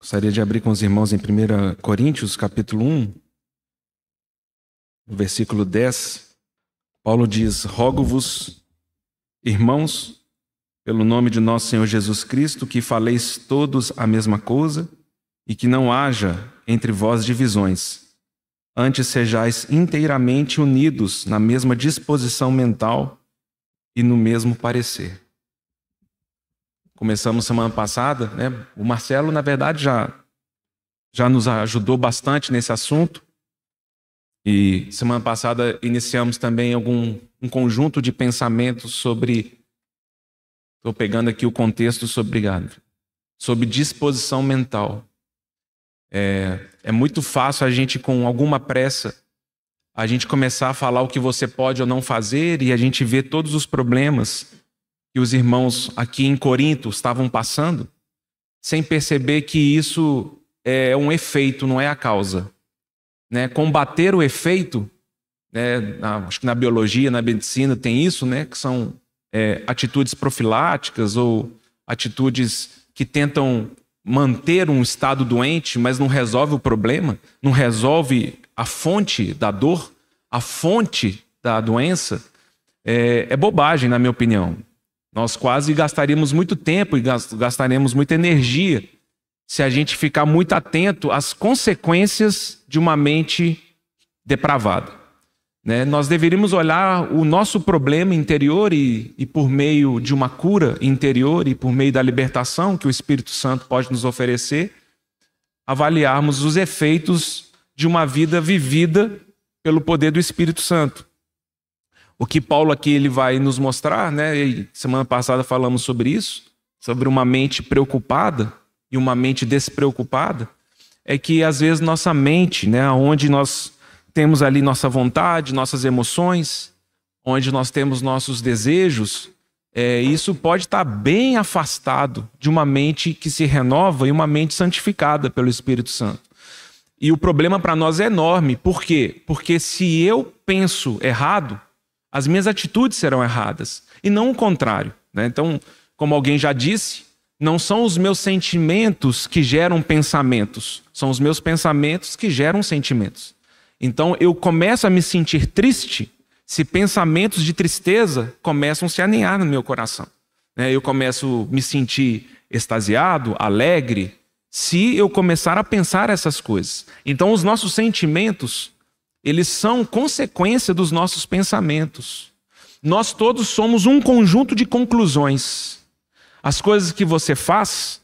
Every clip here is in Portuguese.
Gostaria de abrir com os irmãos em 1 Coríntios, capítulo 1, versículo 10. Paulo diz: Rogo-vos, irmãos, pelo nome de nosso Senhor Jesus Cristo, que faleis todos a mesma coisa e que não haja entre vós divisões. Antes sejais inteiramente unidos na mesma disposição mental e no mesmo parecer. Começamos semana passada, né? O Marcelo, na verdade, já nos ajudou bastante nesse assunto. E semana passada iniciamos também um conjunto de pensamentos sobre... Estou pegando aqui o contexto sobre disposição mental. É muito fácil a gente, com alguma pressa, a gente começar a falar o que você pode ou não fazer e a gente vê todos os problemas que os irmãos aqui em Corinto estavam passando, sem perceber que isso é um efeito, não é a causa. Né? Combater o efeito, né? Acho que na biologia, na medicina tem isso, né? Que são atitudes profiláticas ou atitudes que tentam manter um estado doente, mas não resolve o problema, não resolve a fonte da dor, a fonte da doença. É bobagem, na minha opinião. Nós quase gastaríamos muito tempo e gastaremos muita energia se a gente ficar muito atento às consequências de uma mente depravada. Né? Nós deveríamos olhar o nosso problema interior e por meio de uma cura interior e por meio da libertação que o Espírito Santo pode nos oferecer, avaliarmos os efeitos de uma vida vivida pelo poder do Espírito Santo. O que Paulo aqui ele vai nos mostrar, né? E semana passada falamos sobre isso, sobre uma mente preocupada e uma mente despreocupada, é que às vezes nossa mente, né, onde nós temos ali nossa vontade, nossas emoções, onde nós temos nossos desejos, isso pode estar bem afastado de uma mente que se renova e uma mente santificada pelo Espírito Santo. E o problema para nós é enorme. Por quê? Porque se eu penso errado, as minhas atitudes serão erradas, e não o contrário. Né? Então, como alguém já disse, não são os meus sentimentos que geram pensamentos, são os meus pensamentos que geram sentimentos. Então, eu começo a me sentir triste se pensamentos de tristeza começam a se aninhar no meu coração. Eu começo a me sentir extasiado, alegre, se eu começar a pensar essas coisas. Então, os nossos sentimentos, eles são consequência dos nossos pensamentos. Nós todos somos um conjunto de conclusões. As coisas que você faz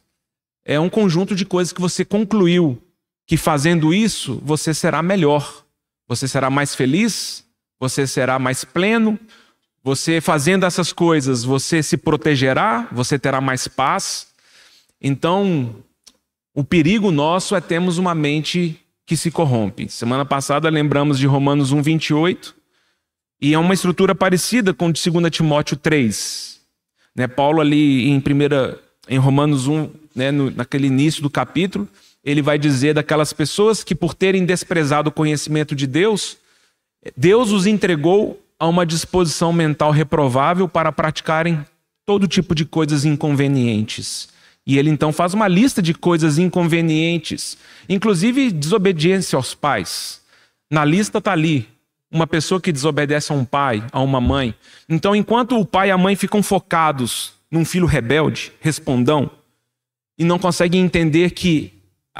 é um conjunto de coisas que você concluiu, que fazendo isso você será melhor, você será mais feliz, você será mais pleno, você fazendo essas coisas você se protegerá, você terá mais paz. Então, o perigo nosso é termos uma mente que se corrompe. Semana passada lembramos de Romanos 1:28, e é uma estrutura parecida com de 2 Timóteo 3. Né, Paulo ali em Romanos 1, né, naquele início do capítulo, ele vai dizer daquelas pessoas que por terem desprezado o conhecimento de Deus, Deus os entregou a uma disposição mental reprovável para praticarem todo tipo de coisas inconvenientes. E ele então faz uma lista de coisas inconvenientes, inclusive desobediência aos pais. Na lista está ali, uma pessoa que desobedece a um pai, a uma mãe. Então, enquanto o pai e a mãe ficam focados num filho rebelde, respondão, e não conseguem entender que,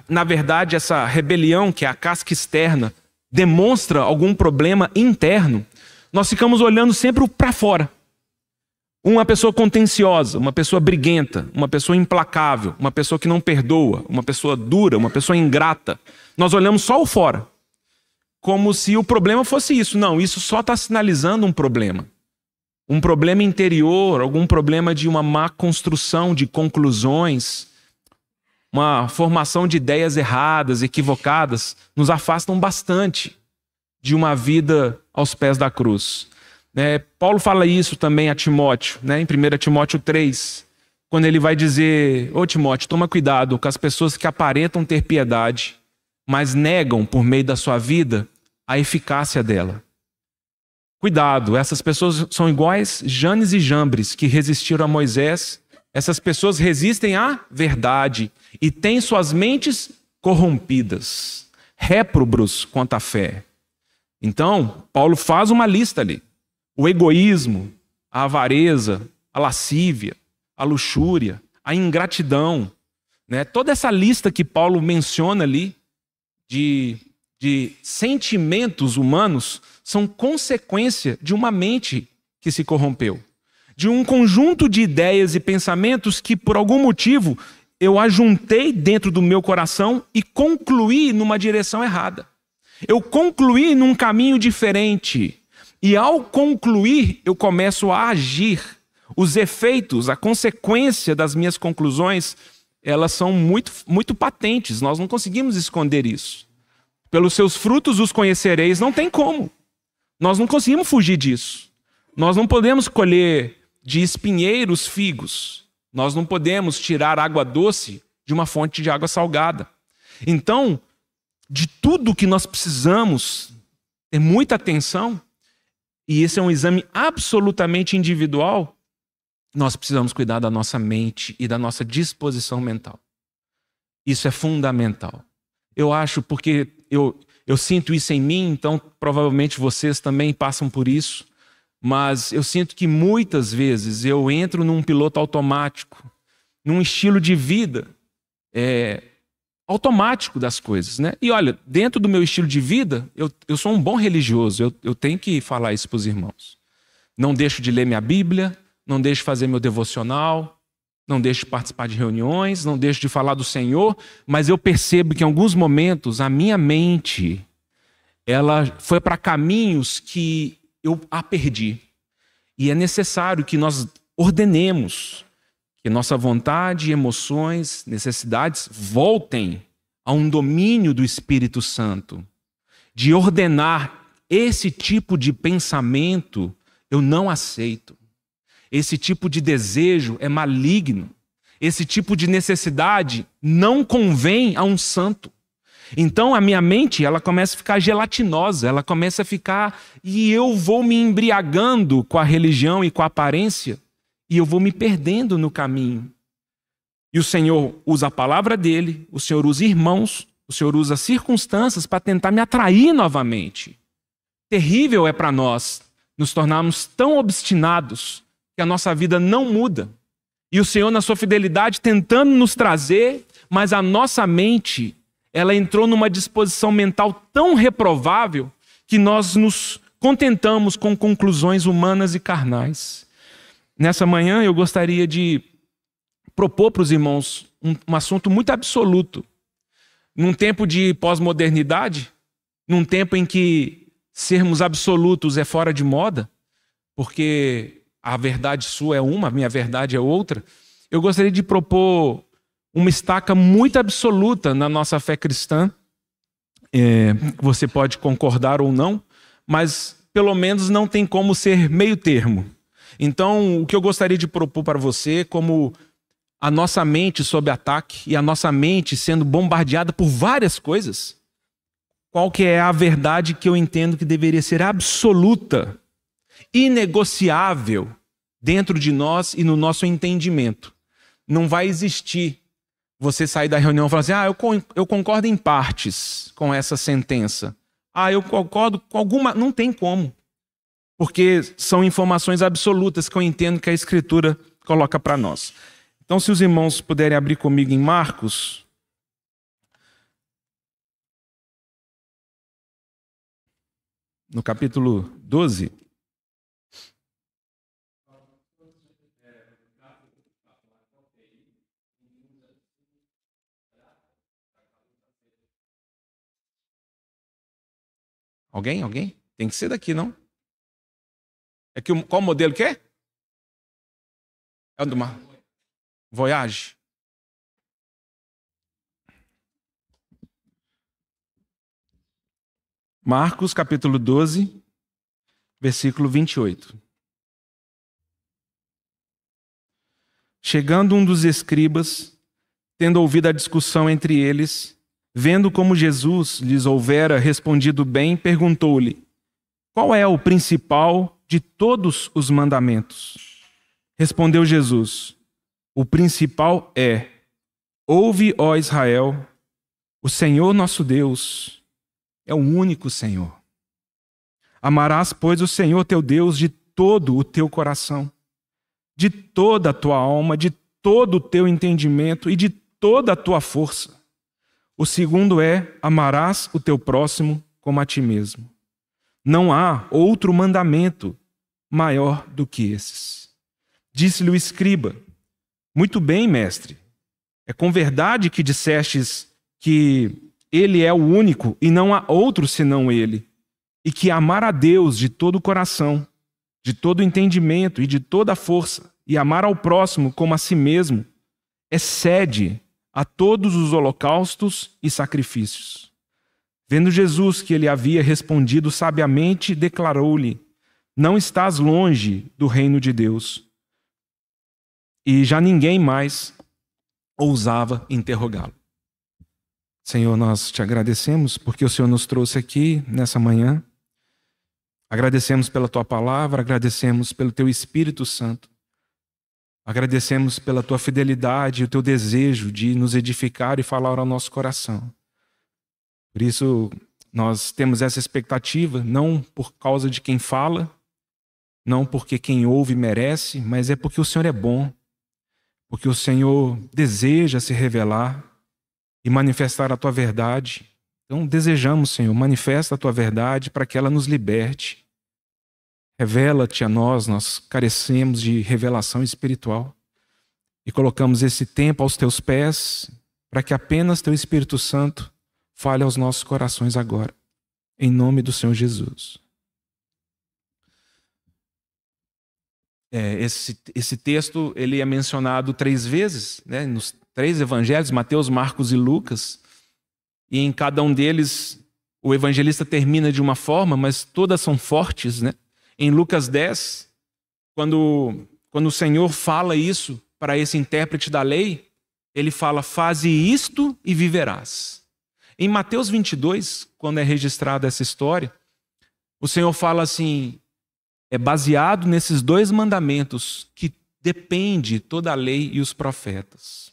na verdade, essa rebelião, que é a casca externa, demonstra algum problema interno, nós ficamos olhando sempre para fora. Uma pessoa contenciosa, uma pessoa briguenta, uma pessoa implacável, uma pessoa que não perdoa, uma pessoa dura, uma pessoa ingrata. Nós olhamos só o fora, como se o problema fosse isso. Não, isso só está sinalizando um problema. Um problema interior, algum problema de uma má construção de conclusões, uma formação de ideias erradas, equivocadas, nos afastam bastante de uma vida aos pés da cruz. Paulo fala isso também a Timóteo, né, em 1 Timóteo 3, quando ele vai dizer: ô Timóteo, toma cuidado com as pessoas que aparentam ter piedade, mas negam por meio da sua vida a eficácia dela. Cuidado, essas pessoas são iguais Janes e Jambres, que resistiram a Moisés Essas pessoas resistem à verdade e têm suas mentes corrompidas, réprobos quanto à fé. Então, Paulo faz uma lista ali. O egoísmo, a avareza, a lascívia, a luxúria, a ingratidão, né? Toda essa lista que Paulo menciona ali de sentimentos humanos são consequência de uma mente que se corrompeu. De um conjunto de ideias e pensamentos que, por algum motivo, eu ajuntei dentro do meu coração e concluí numa direção errada. Eu concluí num caminho diferente. E ao concluir, eu começo a agir. Os efeitos, a consequência das minhas conclusões, elas são muito, muito patentes. Nós não conseguimos esconder isso. Pelos seus frutos os conhecereis, não tem como. Nós não conseguimos fugir disso. Nós não podemos colher de espinheiros figos. Nós não podemos tirar água doce de uma fonte de água salgada. Então, de tudo que nós precisamos ter muita atenção, e esse é um exame absolutamente individual, nós precisamos cuidar da nossa mente e da nossa disposição mental. Isso é fundamental. Eu acho, porque eu sinto isso em mim, então provavelmente vocês também passam por isso, mas eu sinto que muitas vezes eu entro num piloto automático, num estilo de vida automático das coisas, né? E olha, dentro do meu estilo de vida, eu sou um bom religioso, eu tenho que falar isso para os irmãos. Não deixo de ler minha Bíblia, não deixo de fazer meu devocional, não deixo de participar de reuniões, não deixo de falar do Senhor, mas eu percebo que em alguns momentos a minha mente, ela foi para caminhos que eu a perdi. E é necessário que nós ordenemos que nossa vontade, emoções, necessidades voltem a um domínio do Espírito Santo. De ordenar esse tipo de pensamento, eu não aceito. Esse tipo de desejo é maligno. Esse tipo de necessidade não convém a um santo. Então a minha mente, ela começa a ficar gelatinosa, ela começa a ficar, e eu vou me embriagando com a religião e com a aparência, e eu vou me perdendo no caminho. E o Senhor usa a palavra dele, o Senhor usa irmãos, o Senhor usa circunstâncias para tentar me atrair novamente. Terrível é para nós nos tornarmos tão obstinados que a nossa vida não muda. E o Senhor, na sua fidelidade, tentando nos trazer, mas a nossa mente, ela entrou numa disposição mental tão reprovável que nós nos contentamos com conclusões humanas e carnais. Nessa manhã eu gostaria de propor para os irmãos um assunto muito absoluto. Num tempo de pós-modernidade, num tempo em que sermos absolutos é fora de moda, porque a verdade sua é uma, a minha verdade é outra, eu gostaria de propor uma estaca muito absoluta na nossa fé cristã. Você pode concordar ou não, mas pelo menos não tem como ser meio termo. Então, o que eu gostaria de propor para você, como a nossa mente sob ataque e a nossa mente sendo bombardeada por várias coisas, qual que é a verdade que eu entendo que deveria ser absoluta, inegociável dentro de nós e no nosso entendimento? Não vai existir você sair da reunião e falar assim, eu concordo em partes com essa sentença. Eu concordo com alguma... Não tem como. Porque são informações absolutas que eu entendo que a Escritura coloca para nós. Então, se os irmãos puderem abrir comigo em Marcos, no capítulo 12. Alguém? Tem que ser daqui, não? É que qual modelo que é? É o do Voyage. Marcos, capítulo 12, versículo 28. Chegando um dos escribas, tendo ouvido a discussão entre eles, vendo como Jesus lhes houvera respondido bem, perguntou-lhe: qual é o principal de todos os mandamentos? Respondeu Jesus: o principal é: ouve, ó Israel, o Senhor nosso Deus é o único Senhor. Amarás, pois, o Senhor teu Deus de todo o teu coração, de toda a tua alma, de todo o teu entendimento e de toda a tua força. O segundo é: amarás o teu próximo como a ti mesmo. Não há outro mandamento maior do que esses. Disse-lhe o escriba: muito bem, mestre. É com verdade que dissestes que ele é o único e não há outro senão ele, e que amar a Deus de todo o coração, de todo o entendimento e de toda a força, e amar ao próximo como a si mesmo, excede a todos os holocaustos e sacrifícios. Vendo Jesus que ele havia respondido sabiamente, declarou-lhe: não estás longe do reino de Deus. E já ninguém mais ousava interrogá-lo. Senhor, nós te agradecemos porque o Senhor nos trouxe aqui nessa manhã. Agradecemos pela tua palavra, agradecemos pelo teu Espírito Santo. Agradecemos pela tua fidelidade e o teu desejo de nos edificar e falar ao nosso coração. Por isso, nós temos essa expectativa, não por causa de quem fala, não porque quem ouve merece, mas é porque o Senhor é bom, porque o Senhor deseja se revelar e manifestar a tua verdade. Então, desejamos, Senhor, manifesta a tua verdade para que ela nos liberte. Revela-te a nós carecemos de revelação espiritual. E colocamos esse tempo aos teus pés para que apenas teu Espírito Santo fale aos nossos corações agora. Em nome do Senhor Jesus. Esse texto ele é mencionado 3 vezes, né, nos 3 evangelhos, Mateus, Marcos e Lucas. E em cada um deles o evangelista termina de uma forma, mas todas são fortes, né? Em Lucas 10, quando o Senhor fala isso para esse intérprete da lei, ele fala: faze isto e viverás. Em Mateus 22, quando é registrada essa história, o Senhor fala assim: é baseado nesses 2 mandamentos que depende toda a lei e os profetas.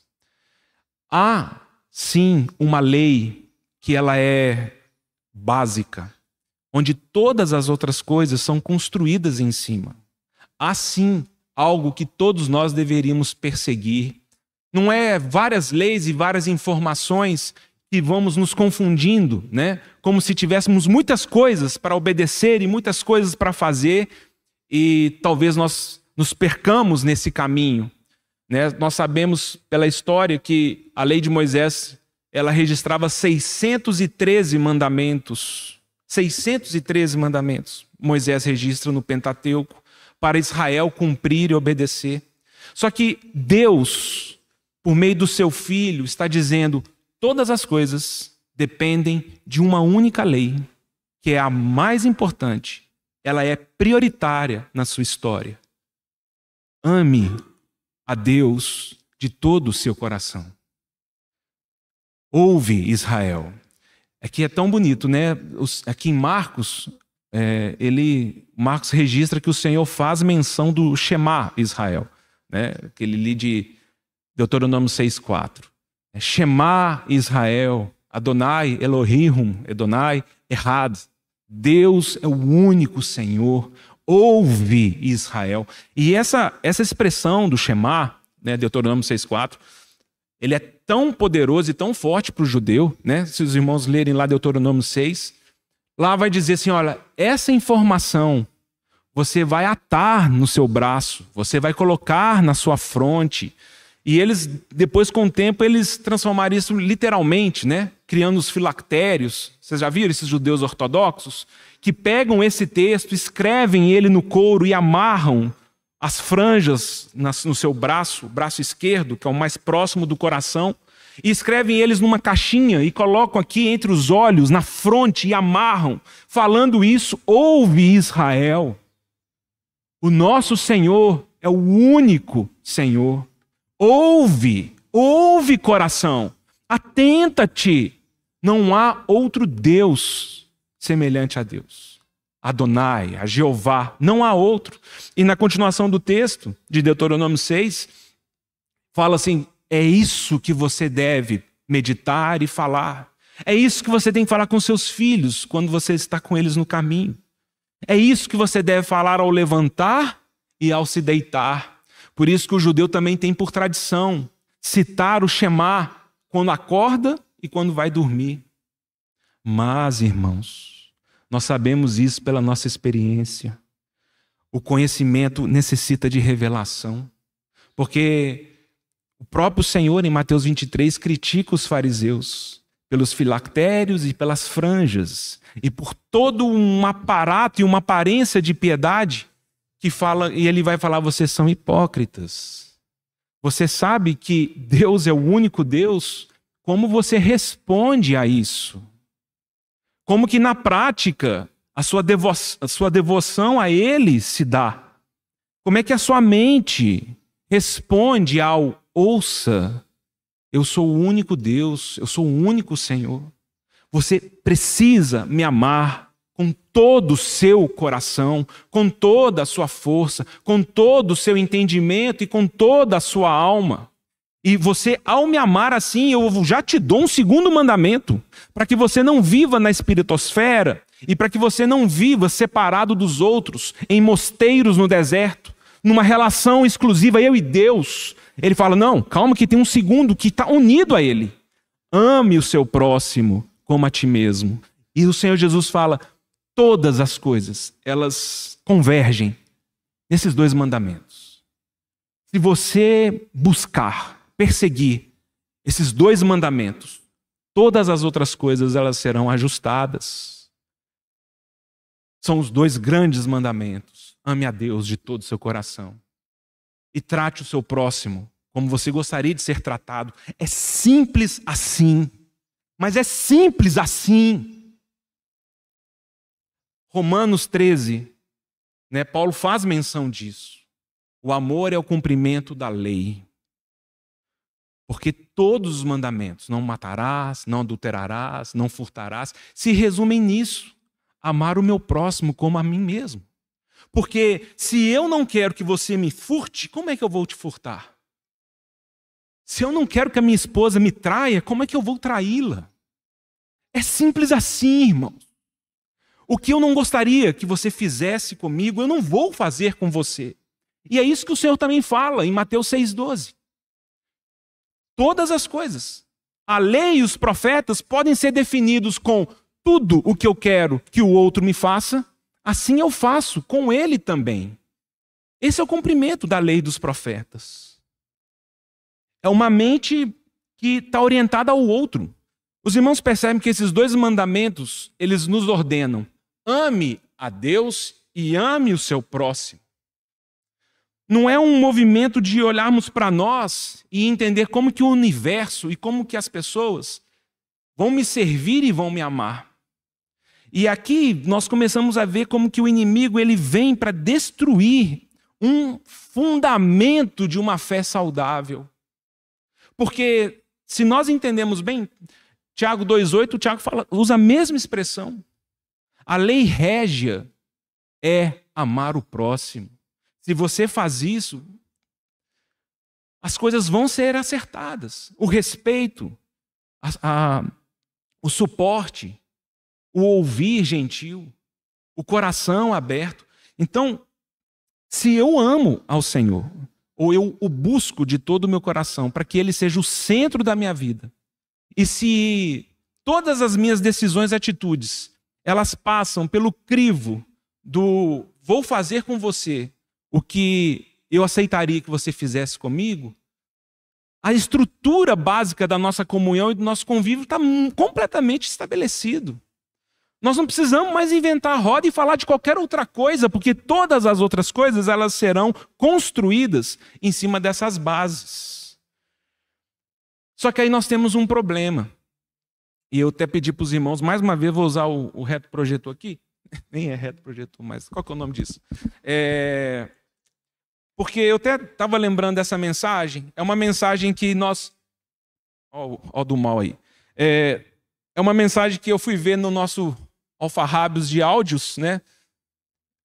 Há, sim, uma lei que ela é básica, onde todas as outras coisas são construídas em cima. Há, sim, algo que todos nós deveríamos perseguir. Não é várias leis e várias informações que vamos nos confundindo, né? Como se tivéssemos muitas coisas para obedecer e muitas coisas para fazer, e talvez nós nos percamos nesse caminho, né? Nós sabemos pela história que a lei de Moisés ela registrava 613 mandamentos. 613 mandamentos Moisés registra no Pentateuco para Israel cumprir e obedecer. Só que Deus, por meio do seu Filho, está dizendo: todas as coisas dependem de uma única lei, que é a mais importante. Ela é prioritária na sua história. Ame a Deus de todo o seu coração. Ouve, Israel. Aqui é tão bonito, né? Aqui em Marcos, Marcos registra que o Senhor faz menção do Shema Israel, né? Que ele lê de Deuteronômio 6,4. Shema Israel, Adonai Elohim, Adonai Errad. Deus é o único Senhor. Ouve, Israel. E essa expressão do Shema, né, Deuteronômio 6,4, ele é tão poderoso e tão forte para o judeu, né? Se os irmãos lerem lá Deuteronômio 6, lá vai dizer assim: olha, essa informação você vai atar no seu braço, você vai colocar na sua fronte. E eles, depois com o tempo, eles transformaram isso literalmente, né? Criando os filactérios. Vocês já viram esses judeus ortodoxos? Que pegam esse texto, escrevem ele no couro e amarram as franjas no seu braço, braço esquerdo, que é o mais próximo do coração, e escrevem eles numa caixinha e colocam aqui entre os olhos, na fronte, e amarram, falando isso: ouve, Israel. O nosso Senhor é o único Senhor. Ouve, ouve, coração, atenta-te. Não há outro Deus semelhante a Deus. Adonai, a Jeová, não há outro. E na continuação do texto de Deuteronômio 6, fala assim: é isso que você deve meditar e falar. É isso que você tem que falar com seus filhos quando você está com eles no caminho. É isso que você deve falar ao levantar e ao se deitar. Por isso que o judeu também tem por tradição citar o Shema quando acorda e quando vai dormir. Mas, irmãos, nós sabemos isso pela nossa experiência. O conhecimento necessita de revelação. Porque o próprio Senhor, em Mateus 23, critica os fariseus pelos filactérios e pelas franjas, e por todo um aparato e uma aparência de piedade que fala, e ele vai falar: vocês são hipócritas. Você sabe que Deus é o único Deus? Como você responde a isso? Como que na prática a sua devoção a Ele se dá? Como é que a sua mente responde ao ouça? Eu sou o único Deus, eu sou o único Senhor. Você precisa me amar com todo o seu coração, com toda a sua força, com todo o seu entendimento e com toda a sua alma. E você, ao me amar assim, eu já te dou um segundo mandamento, para que você não viva na espiritosfera e para que você não viva separado dos outros, em mosteiros no deserto, numa relação exclusiva, eu e Deus. Ele fala: não, calma que tem um segundo que está unido a Ele. Ame o seu próximo como a ti mesmo. E o Senhor Jesus fala: todas as coisas, elas convergem nesses dois mandamentos. Se você buscar, perseguir esses dois mandamentos, todas as outras coisas elas serão ajustadas. São os dois grandes mandamentos. Ame a Deus de todo o seu coração e trate o seu próximo como você gostaria de ser tratado. É simples assim, mas é simples assim. Romanos 13, Paulo faz menção disso. O amor é o cumprimento da lei. Porque todos os mandamentos, não matarás, não adulterarás, não furtarás, se resumem nisso: amar o meu próximo como a mim mesmo. Porque se eu não quero que você me furte, como é que eu vou te furtar? Se eu não quero que a minha esposa me traia, como é que eu vou traí-la? É simples assim, irmão. O que eu não gostaria que você fizesse comigo, eu não vou fazer com você. E é isso que o Senhor também fala em Mateus 6,12. Todas as coisas, a lei e os profetas podem ser definidos com tudo o que eu quero que o outro me faça, assim eu faço com ele também. Esse é o cumprimento da lei dos profetas. É uma mente que está orientada ao outro. Os irmãos percebem que esses dois mandamentos, eles nos ordenam: ame a Deus e ame o seu próximo. Não é um movimento de olharmos para nós e entender como que o universo e como que as pessoas vão me servir e vão me amar. E aqui nós começamos a ver como que o inimigo ele vem para destruir um fundamento de uma fé saudável. Porque se nós entendemos bem, Tiago 2,8, o Tiago usa a mesma expressão. A lei régia é amar o próximo. Se você faz isso, as coisas vão ser acertadas. O respeito, o suporte, o ouvir gentil, o coração aberto. Então, se eu amo ao Senhor, ou eu o busco de todo o meu coração para que Ele seja o centro da minha vida, e se todas as minhas decisões e atitudes, elas passam pelo crivo do vou fazer com você o que eu aceitaria que você fizesse comigo, a estrutura básica da nossa comunhão e do nosso convívio está completamente estabelecido. Nós não precisamos mais inventar a roda e falar de qualquer outra coisa, porque todas as outras coisas elas serão construídas em cima dessas bases. Só que aí nós temos um problema. E eu até pedi para os irmãos, mais uma vez, vou usar o reto projetor aqui. Nem é reto projetor, mas qual que é o nome disso? Porque eu até estava lembrando dessa mensagem. É uma mensagem que nós... Ó do mal aí. É uma mensagem que eu fui ver no nosso alfarrábios de áudios, né?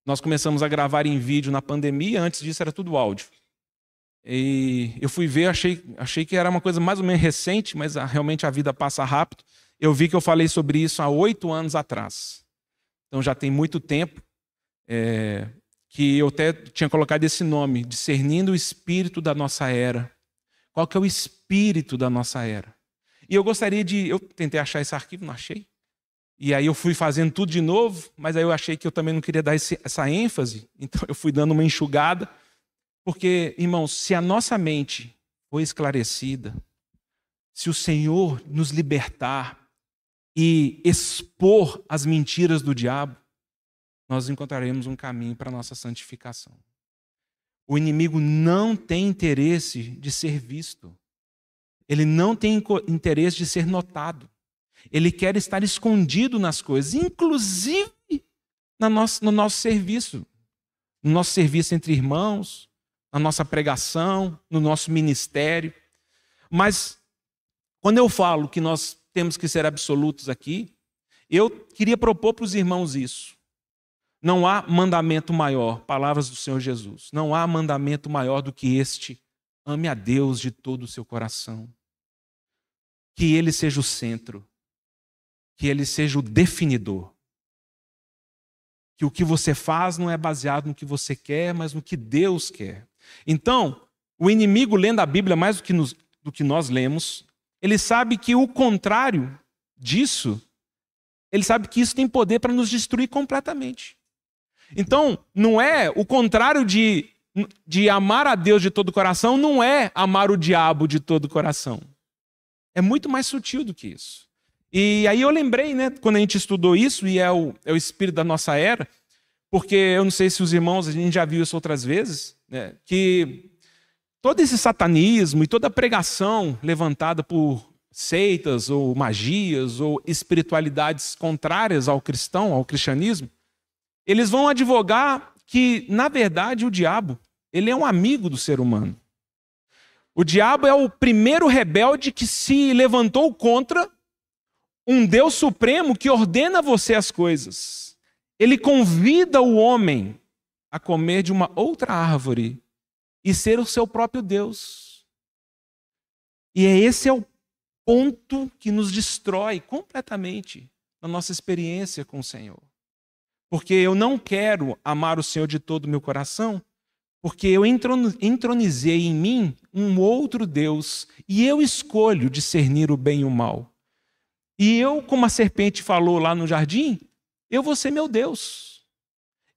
Nós começamos a gravar em vídeo na pandemia. Antes disso era tudo áudio. E eu fui ver, achei que era uma coisa mais ou menos recente, mas realmente a vida passa rápido. Eu vi que eu falei sobre isso há 8 anos atrás. Então já tem muito tempo que eu até tinha colocado esse nome, Discernindo o Espírito da Nossa Era. Qual que é o espírito da nossa era? E eu gostaria eu tentei achar esse arquivo, não achei. E aí eu fui fazendo tudo de novo, mas aí eu achei que eu também não queria dar essa ênfase, então eu fui dando uma enxugada. Porque, irmãos, se a nossa mente for esclarecida, se o Senhor nos libertar e expor as mentiras do diabo, nós encontraremos um caminho para a nossa santificação. O inimigo não tem interesse de ser visto. Ele não tem interesse de ser notado. Ele quer estar escondido nas coisas, inclusive no nosso serviço. No nosso serviço entre irmãos, na nossa pregação, no nosso ministério. Mas, quando eu falo que nós temos que ser absolutos aqui, eu queria propor para os irmãos isso. Não há mandamento maior, palavras do Senhor Jesus, não há mandamento maior do que este: ame a Deus de todo o seu coração. Que Ele seja o centro, que Ele seja o definidor. Que o que você faz não é baseado no que você quer, mas no que Deus quer. Então, o inimigo, lendo a Bíblia mais do que nós lemos, ele sabe que o contrário disso, ele sabe que isso tem poder para nos destruir completamente. Então, não é o contrário de amar a Deus de todo o coração, não é amar o diabo de todo o coração. É muito mais sutil do que isso. E aí eu lembrei, né, quando a gente estudou isso, e é o espírito da nossa era, porque eu não sei se os irmãos, a gente já viu isso outras vezes, né, que todo esse satanismo e toda a pregação levantada por seitas ou magias ou espiritualidades contrárias ao cristão, ao cristianismo, eles vão advogar que, na verdade, o diabo, ele é um amigo do ser humano. O diabo é o primeiro rebelde que se levantou contra um Deus supremo que ordena a você as coisas. Ele convida o homem a comer de uma outra árvore e ser o seu próprio Deus. E esse é o ponto que nos destrói completamente na nossa experiência com o Senhor. Porque eu não quero amar o Senhor de todo o meu coração, porque eu entronizei em mim um outro Deus e eu escolho discernir o bem e o mal. E eu, como a serpente falou lá no jardim, eu vou ser meu Deus.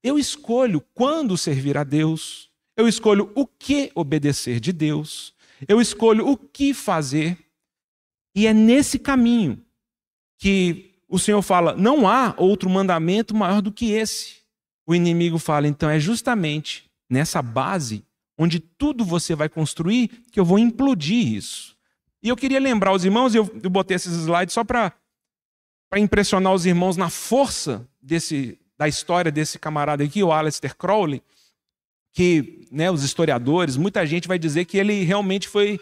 Eu escolho quando servir a Deus, eu escolho o que obedecer de Deus, eu escolho o que fazer. E é nesse caminho que o Senhor fala: não há outro mandamento maior do que esse. O inimigo fala: então é justamente nessa base, onde tudo você vai construir, que eu vou implodir isso. E eu queria lembrar os irmãos, eu botei esses slides só para impressionar os irmãos na força da história desse camarada aqui, o Aleister Crowley, que, né, os historiadores, muita gente vai dizer que ele realmente foi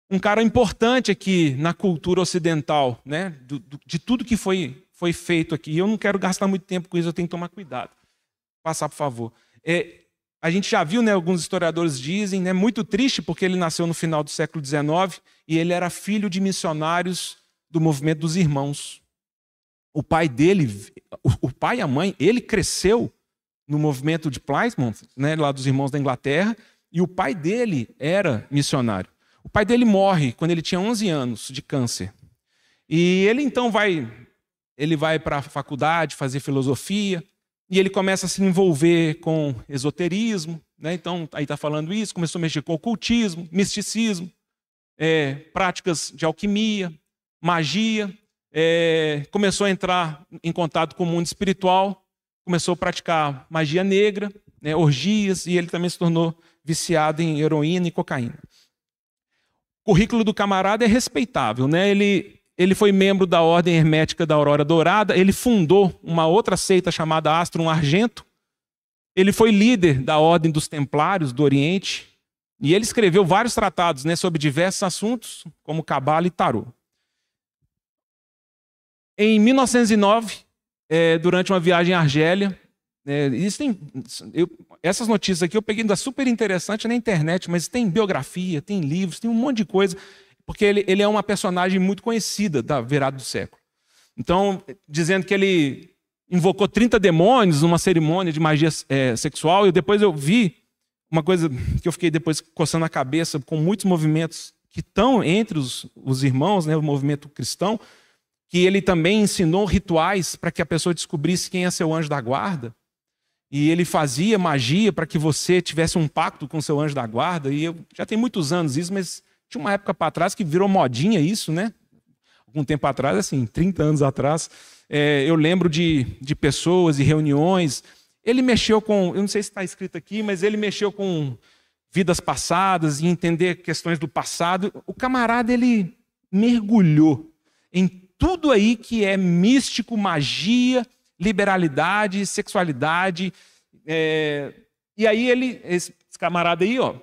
um cara importante aqui na cultura ocidental, né, de tudo que foi feito aqui. E eu não quero gastar muito tempo com isso, eu tenho que tomar cuidado. Passar, por favor. A gente já viu, né, alguns historiadores dizem, né, muito triste, porque ele nasceu no final do século XIX e ele era filho de missionários do movimento dos irmãos. O pai dele, o pai e a mãe, ele cresceu no movimento de Plymouth, né, lá dos irmãos da Inglaterra, e o pai dele era missionário. O pai dele morre quando ele tinha 11 anos de câncer. E ele então vai para a faculdade fazer filosofia, e ele começa a se envolver com esoterismo, né? Então, aí está falando isso, começou a mexer com ocultismo, misticismo, práticas de alquimia, magia, começou a entrar em contato com o mundo espiritual, começou a praticar magia negra, né, orgias, e ele também se tornou viciado em heroína e cocaína. O currículo do camarada é respeitável, né? Ele foi membro da Ordem Hermética da Aurora Dourada, ele fundou uma outra seita chamada Astrum Argento, ele foi líder da Ordem dos Templários do Oriente, e ele escreveu vários tratados, né, sobre diversos assuntos, como Cabala e Tarô. Em 1909, durante uma viagem à Argélia, Essas notícias aqui eu peguei da super interessante na internet, mas tem biografia, tem livros, tem um monte de coisa, porque ele é uma personagem muito conhecida da virada do século. Então, dizendo que ele invocou 30 demônios numa cerimônia de magia sexual, e depois eu vi uma coisa que eu fiquei depois coçando a cabeça, com muitos movimentos que estão entre os irmãos, né, o movimento cristão, que ele também ensinou rituais para que a pessoa descobrisse quem é seu anjo da guarda. E ele fazia magia para que você tivesse um pacto com seu anjo da guarda. E já tem muitos anos isso, mas tinha uma época para trás que virou modinha isso, né? Algum tempo atrás, assim, 30 anos atrás, eu lembro de pessoas e reuniões. Ele mexeu com, eu não sei se está escrito aqui, mas ele mexeu com vidas passadas e entender questões do passado. O camarada, ele mergulhou em tudo aí que é místico, magia, liberalidade, sexualidade. E aí esse camarada aí, ó,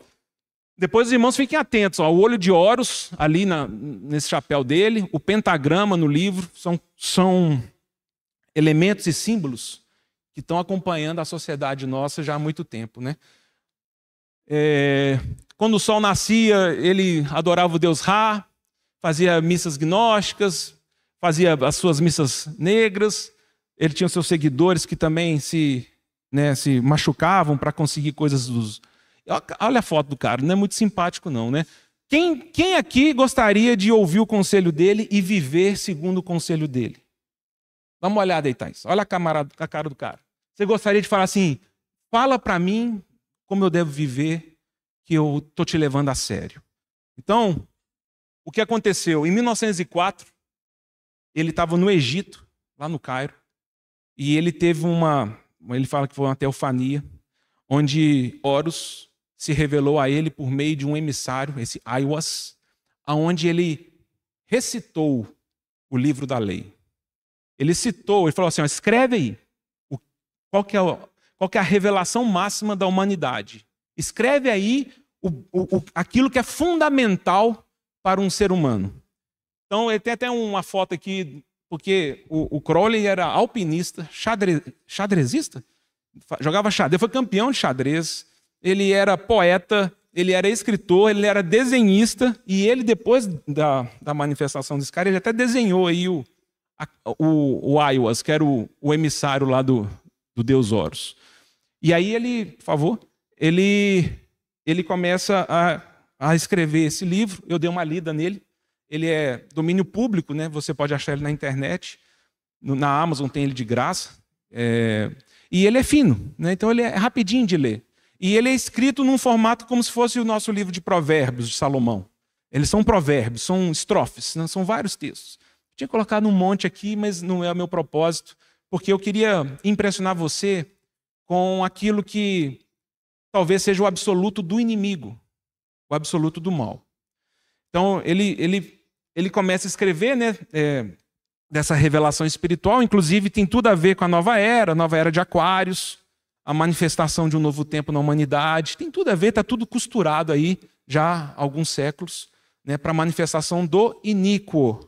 depois os irmãos fiquem atentos, ó, o olho de Horus ali nesse chapéu dele, o pentagrama no livro, são elementos e símbolos que estão acompanhando a sociedade nossa já há muito tempo, né? Quando o sol nascia, ele adorava o deus Ra, fazia missas gnósticas, fazia as suas missas negras. Ele tinha seus seguidores que também se machucavam para conseguir coisas dos... Olha a foto do cara, não é muito simpático não, né? Quem aqui gostaria de ouvir o conselho dele e viver segundo o conselho dele? Dá uma olhada aí, Thais. Olha a cara do cara. Você gostaria de falar assim, fala para mim como eu devo viver, que eu estou te levando a sério. Então, o que aconteceu? Em 1904, ele estava no Egito, lá no Cairo, e ele teve ele fala que foi uma teofania, onde Horus se revelou a ele por meio de um emissário, esse Aiwas, aonde ele recitou o livro da lei. Ele falou assim, ó, escreve aí, qual que é a revelação máxima da humanidade. Escreve aí aquilo que é fundamental para um ser humano. Então, ele tem até uma foto aqui, porque o Crowley era alpinista, xadrezista, jogava xadrez, foi campeão de xadrez, ele era poeta, ele era escritor, ele era desenhista, e ele, depois da manifestação desse cara, ele até desenhou aí o Aiwas, que era o emissário lá do deus Horus. E aí ele, por favor, ele começa a escrever esse livro. Eu dei uma lida nele. Ele é domínio público, né? Você pode achar ele na internet. Na Amazon tem ele de graça. E ele é fino, né? Então ele é rapidinho de ler. E ele é escrito num formato como se fosse o nosso livro de Provérbios de Salomão. Eles são provérbios, são estrofes, né? São vários textos. Tinha colocado um monte aqui, mas não é o meu propósito, porque eu queria impressionar você com aquilo que talvez seja o absoluto do inimigo, o absoluto do mal. Então, ele começa a escrever, né, dessa revelação espiritual, inclusive tem tudo a ver com a nova era de Aquários, a manifestação de um novo tempo na humanidade, tem tudo a ver, está tudo costurado aí já há alguns séculos, né, para a manifestação do iníquo.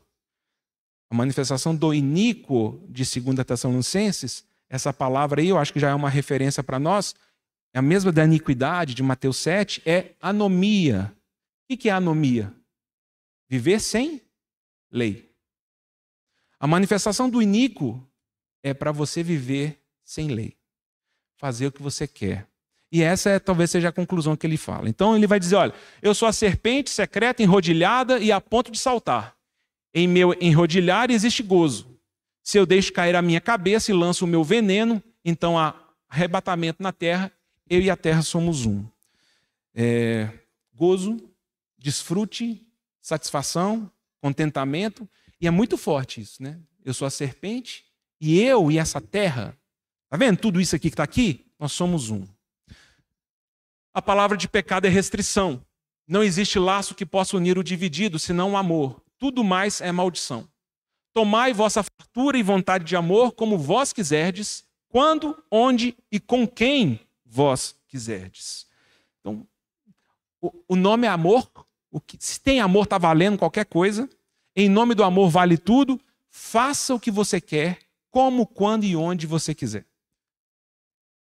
A manifestação do iníquo de 2 Tessalonicenses, essa palavra aí eu acho que já é uma referência para nós, é a mesma da iniquidade de Mateus 7, é anomia. O que é anomia? Viver sem lei. A manifestação do iníquo é para você viver sem lei. Fazer o que você quer. E essa talvez seja a conclusão que ele fala. Então ele vai dizer, olha, eu sou a serpente secreta, enrodilhada e a ponto de saltar. Em meu enrodilhar existe gozo. Se eu deixo cair a minha cabeça e lanço o meu veneno, então há arrebatamento na terra, eu e a terra somos um. Gozo, desfrute, satisfação, contentamento, e é muito forte isso, né? Eu sou a serpente e eu e essa terra, tá vendo tudo isso aqui que está aqui? Nós somos um. A palavra de pecado é restrição. Não existe laço que possa unir o dividido, senão o amor. Tudo mais é maldição. Tomai vossa fartura e vontade de amor como vós quiserdes, quando, onde e com quem vós quiserdes. Então, o nome é amor. Se tem amor, está valendo qualquer coisa. Em nome do amor vale tudo. Faça o que você quer, como, quando e onde você quiser.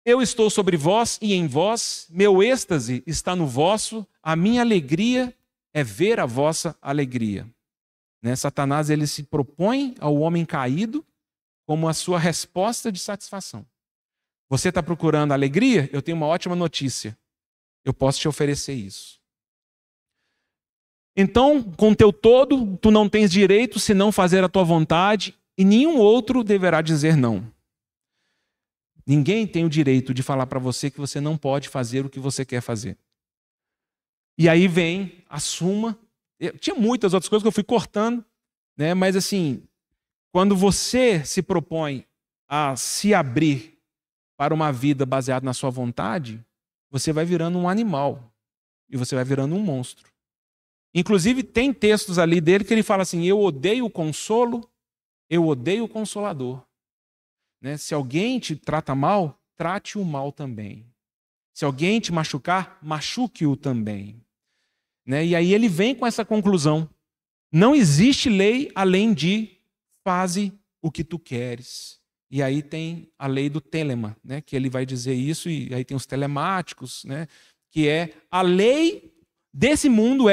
Eu estou sobre vós e em vós, meu êxtase está no vosso, a minha alegria é ver a vossa alegria. Né? Satanás ele se propõe ao homem caído como a sua resposta de satisfação. Você está procurando alegria? Eu tenho uma ótima notícia. Eu posso te oferecer isso. Então, com teu todo, tu não tens direito senão fazer a tua vontade, e nenhum outro deverá dizer não. Ninguém tem o direito de falar para você que você não pode fazer o que você quer fazer. E aí vem a suma. Tinha muitas outras coisas que eu fui cortando, né? Mas assim, quando você se propõe a se abrir para uma vida baseada na sua vontade, você vai virando um animal e você vai virando um monstro. Inclusive, tem textos ali dele que ele fala assim: eu odeio o consolo, eu odeio o consolador. Né? Se alguém te trata mal, trate-o mal também. Se alguém te machucar, machuque-o também. Né? E aí ele vem com essa conclusão: não existe lei além de faze o que tu queres. E aí tem a lei do telema, né? Que ele vai dizer isso, e aí tem os telemáticos, né? Que é a lei desse mundo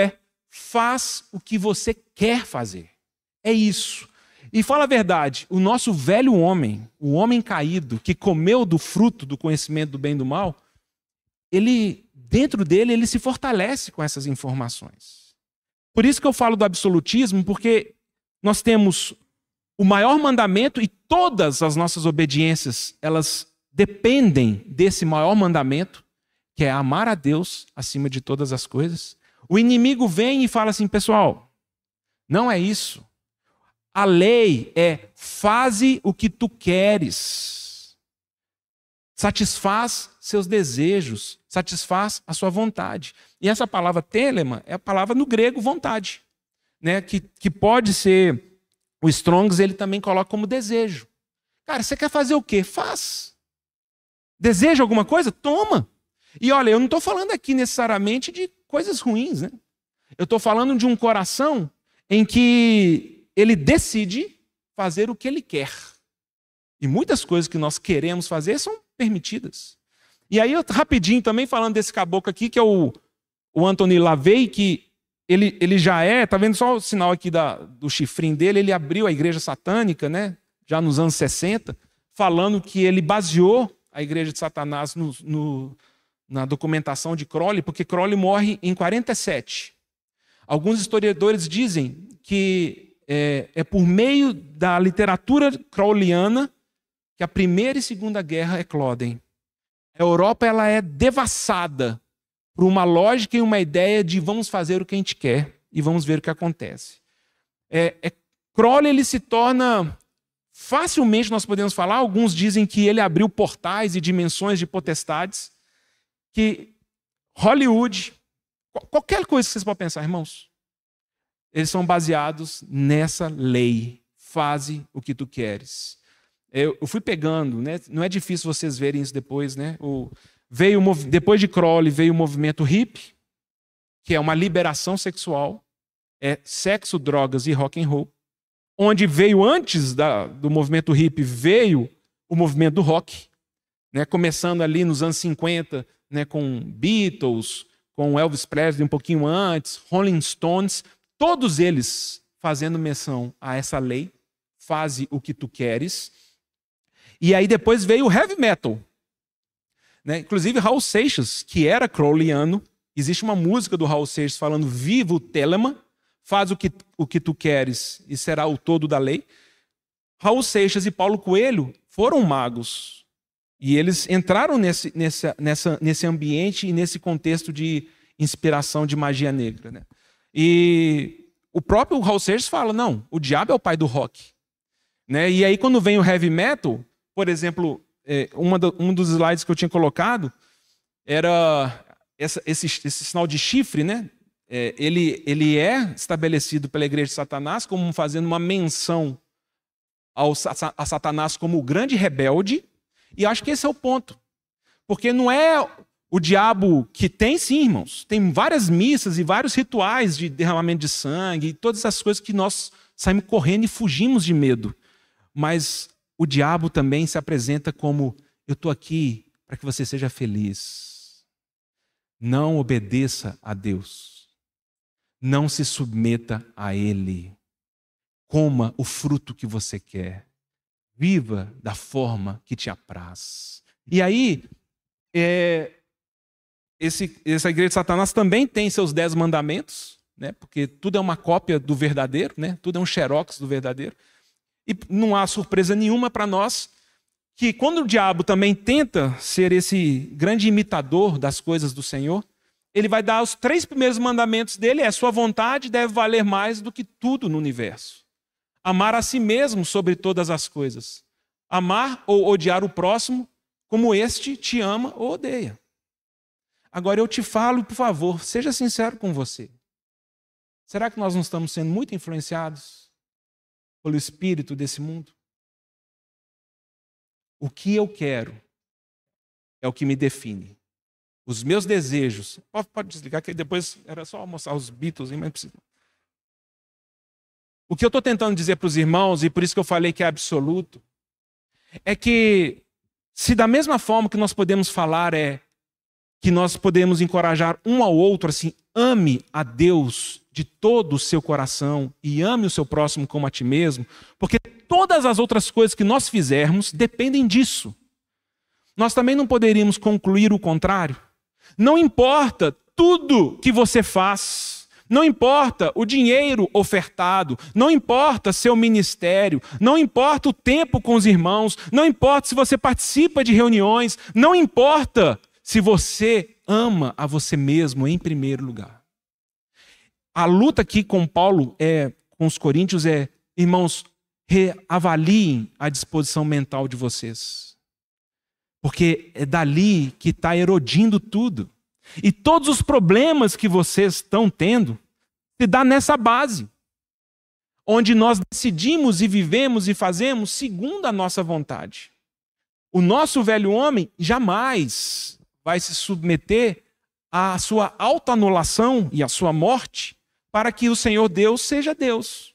faz o que você quer fazer. É isso. E fala a verdade, o nosso velho homem, o homem caído, que comeu do fruto do conhecimento do bem e do mal, dentro dele, ele se fortalece com essas informações. Por isso que eu falo do absolutismo, porque nós temos o maior mandamento e todas as nossas obediências, elas dependem desse maior mandamento, que é amar a Deus acima de todas as coisas. O inimigo vem e fala assim: pessoal, não é isso. A lei é faze o que tu queres. Satisfaz seus desejos, satisfaz a sua vontade. E essa palavra telema é a palavra no grego vontade, né? Que pode ser, o Strong's ele também coloca como desejo. Cara, você quer fazer o quê? Faz. Deseja alguma coisa? Toma. E olha, eu não estou falando aqui necessariamente de coisas ruins, né? Eu estou falando de um coração em que ele decide fazer o que ele quer. E muitas coisas que nós queremos fazer são permitidas. E aí, rapidinho também falando desse caboclo aqui, que é o Anthony LaVey, que ele já tá vendo só o sinal aqui do chifrinho dele, ele abriu a igreja satânica, né? Já nos anos 60, falando que ele baseou a igreja de Satanás na documentação de Crowley, porque Crowley morre em 47. Alguns historiadores dizem que é por meio da literatura crowleyana que a Primeira e Segunda Guerra eclodem. A Europa ela é devassada por uma lógica e uma ideia de vamos fazer o que a gente quer e vamos ver o que acontece. Crowley ele se torna, facilmente nós podemos falar, alguns dizem que ele abriu portais e dimensões de potestades, que Hollywood, qualquer coisa que vocês podem pensar, irmãos, eles são baseados nessa lei, faze o que tu queres. Eu fui pegando, né? Não é difícil vocês verem isso depois, né? Depois de Crowley veio o movimento hippie, que é uma liberação sexual, é sexo, drogas e rock and roll. Onde veio antes do movimento hippie, veio o movimento do rock, né? Começando ali nos anos 50, né? Com Beatles, com Elvis Presley um pouquinho antes, Rolling Stones, todos eles fazendo menção a essa lei, faze o que tu queres. E aí depois veio o heavy metal. Né? Inclusive Raul Seixas, que era crowleyano, existe uma música do Raul Seixas falando viva o telema, faz o que tu queres e será o todo da lei. Raul Seixas e Paulo Coelho foram magos. E eles entraram nesse ambiente e nesse contexto de inspiração de magia negra. Né? E o próprio Raul Seixas fala, não, o diabo é o pai do rock. Né? E aí quando vem o heavy metal, por exemplo, um dos slides que eu tinha colocado era esse sinal de chifre, né? Ele é estabelecido pela igreja de Satanás como fazendo uma menção a Satanás como o grande rebelde, e acho que esse é o ponto. Porque não é o diabo que tem, sim, irmãos. Tem várias missas e vários rituais de derramamento de sangue, e todas essas coisas que nós saímos correndo e fugimos de medo. Mas o diabo também se apresenta como, eu estou aqui para que você seja feliz. Não obedeça a Deus. Não se submeta a Ele. Coma o fruto que você quer. Viva da forma que te apraz. E aí, essa igreja de Satanás também tem seus 10 mandamentos, né? Porque tudo é uma cópia do verdadeiro, né? Tudo é um xerox do verdadeiro. E não há surpresa nenhuma para nós que quando o diabo também tenta ser esse grande imitador das coisas do Senhor, ele vai dar os 3 primeiros mandamentos dele, sua vontade deve valer mais do que tudo no universo. Amar a si mesmo sobre todas as coisas. Amar ou odiar o próximo como este te ama ou odeia. Agora eu te falo, por favor, seja sincero com você. Será que nós não estamos sendo muito influenciados pelo espírito desse mundo? O que eu quero é o que me define. Os meus desejos. Pode desligar, que depois era só mostrar os Beatles, mas não precisa. O que eu estou tentando dizer para os irmãos, e por isso que eu falei que é absoluto, é que se da mesma forma que nós podemos falar que nós podemos encorajar um ao outro, assim, ame a Deus de todo o seu coração e ame o seu próximo como a ti mesmo, porque todas as outras coisas que nós fizermos dependem disso. Nós também não poderíamos concluir o contrário. Não importa tudo que você faz, não importa o dinheiro ofertado, não importa seu ministério, não importa o tempo com os irmãos, não importa se você participa de reuniões, não importa se você ama a você mesmo em primeiro lugar. A luta aqui com Paulo, com os coríntios, irmãos, reavaliem a disposição mental de vocês. Porque é dali que está erodindo tudo. E todos os problemas que vocês estão tendo se dá nessa base. Onde nós decidimos e vivemos e fazemos segundo a nossa vontade. O nosso velho homem jamais vai se submeter à sua autoanulação e à sua morte para que o Senhor Deus seja Deus.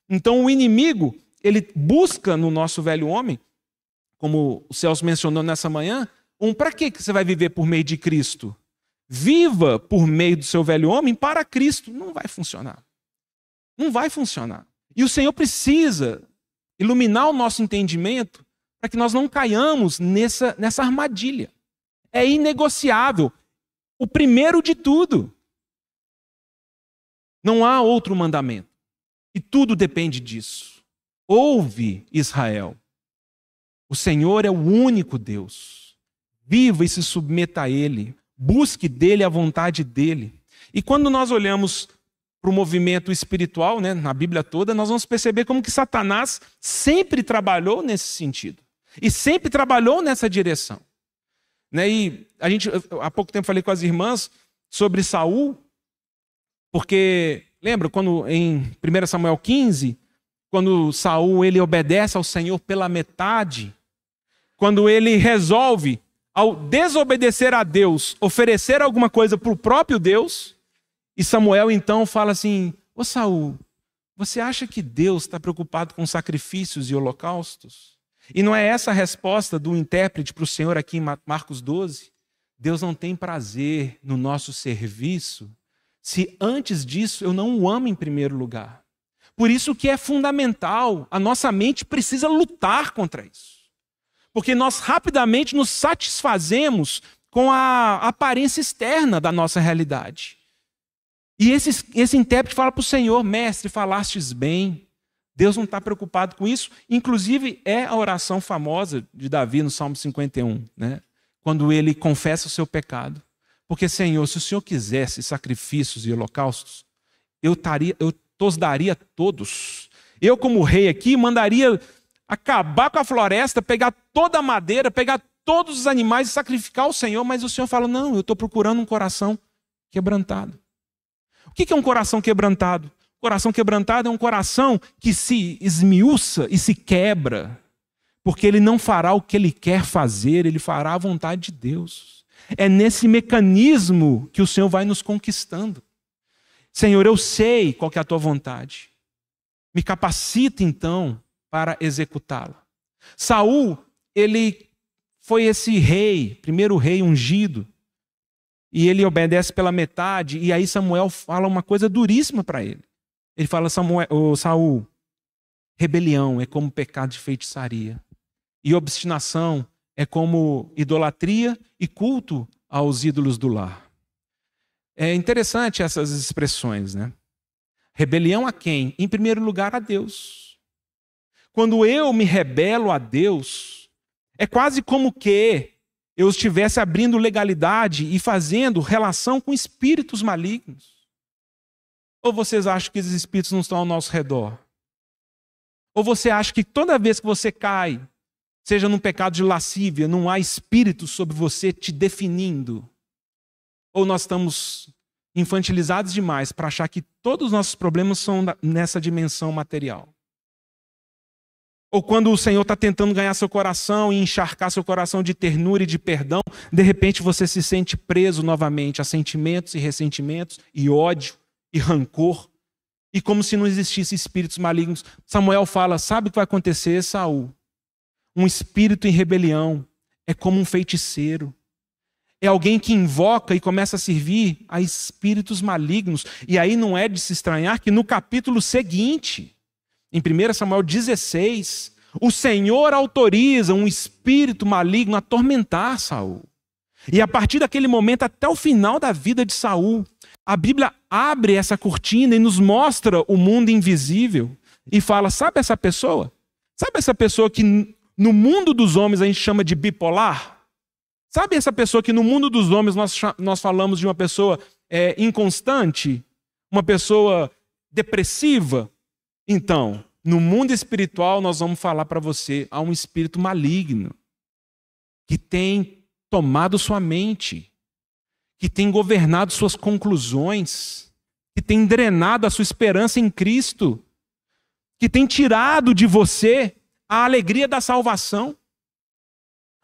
Então o inimigo, ele busca no nosso velho homem, como o Celso mencionou nessa manhã, para que você vai viver por meio de Cristo? Viva por meio do seu velho homem para Cristo. Não vai funcionar. Não vai funcionar. E o Senhor precisa iluminar o nosso entendimento para que nós não caiamos nessa armadilha. É inegociável. O primeiro de tudo. Não há outro mandamento. E tudo depende disso. Ouve, Israel. O Senhor é o único Deus. Viva e se submeta a Ele. Busque dele a vontade dele. E quando nós olhamos para o movimento espiritual, né, na Bíblia toda, nós vamos perceber como que Satanás sempre trabalhou nesse sentido. E sempre trabalhou nessa direção. Né? E há pouco tempo falei com as irmãs sobre Saul, porque lembra quando em 1 Samuel 15, quando Saul ele obedece ao Senhor pela metade, quando ele resolve, ao desobedecer a Deus, oferecer alguma coisa para o próprio Deus, e Samuel então fala assim: ô Saul, você acha que Deus está preocupado com sacrifícios e holocaustos? E não é essa a resposta do intérprete para o Senhor aqui em Marcos 12? Deus não tem prazer no nosso serviço se antes disso eu não o amo em primeiro lugar. Por isso que é fundamental, a nossa mente precisa lutar contra isso. Porque nós rapidamente nos satisfazemos com a aparência externa da nossa realidade. E esse intérprete fala para o Senhor: mestre, falastes bem. Deus não está preocupado com isso. Inclusive, é a oração famosa de Davi no Salmo 51, né? Quando ele confessa o seu pecado. Porque, Senhor, se o Senhor quisesse sacrifícios e holocaustos, eu os daria todos. Eu, como rei aqui, mandaria acabar com a floresta, pegar toda a madeira, pegar todos os animais e sacrificar ao Senhor. Mas o Senhor fala: não, eu estou procurando um coração quebrantado. O que é um coração quebrantado? Coração quebrantado é um coração que se esmiuça e se quebra, porque ele não fará o que ele quer fazer, ele fará a vontade de Deus. É nesse mecanismo que o Senhor vai nos conquistando. Senhor, eu sei qual que é a tua vontade. Me capacita então para executá-la. Saul, ele foi esse rei, primeiro rei ungido, e ele obedece pela metade, e aí Samuel fala uma coisa duríssima para ele. Ele fala, Saul, rebelião é como pecado de feitiçaria, e obstinação é como idolatria e culto aos ídolos do lar. É interessante essas expressões, né? Rebelião a quem? Em primeiro lugar, a Deus. Quando eu me rebelo a Deus, é quase como que eu estivesse abrindo legalidade e fazendo relação com espíritos malignos. Ou vocês acham que esses espíritos não estão ao nosso redor? Ou você acha que toda vez que você cai, seja num pecado de lascívia, não há espírito sobre você te definindo? Ou nós estamos infantilizados demais para achar que todos os nossos problemas são nessa dimensão material? Ou quando o Senhor está tentando ganhar seu coração e encharcar seu coração de ternura e de perdão, de repente você se sente preso novamente a sentimentos e ressentimentos e ódio e rancor, e como se não existissem espíritos malignos. Samuel fala, sabe o que vai acontecer, Saul? Um espírito em rebelião é como um feiticeiro. É alguém que invoca e começa a servir a espíritos malignos. E aí não é de se estranhar que no capítulo seguinte, em 1 Samuel 16, o Senhor autoriza um espírito maligno a atormentar Saul. E a partir daquele momento até o final da vida de Saul, a Bíblia abre essa cortina e nos mostra o mundo invisível e fala, sabe essa pessoa? Sabe essa pessoa que no mundo dos homens a gente chama de bipolar? Sabe essa pessoa que no mundo dos homens nós falamos de uma pessoa inconstante? Uma pessoa depressiva? Então, no mundo espiritual nós vamos falar para você, há um espírito maligno que tem tomado sua mente, que tem governado suas conclusões, que tem drenado a sua esperança em Cristo, que tem tirado de você a alegria da salvação.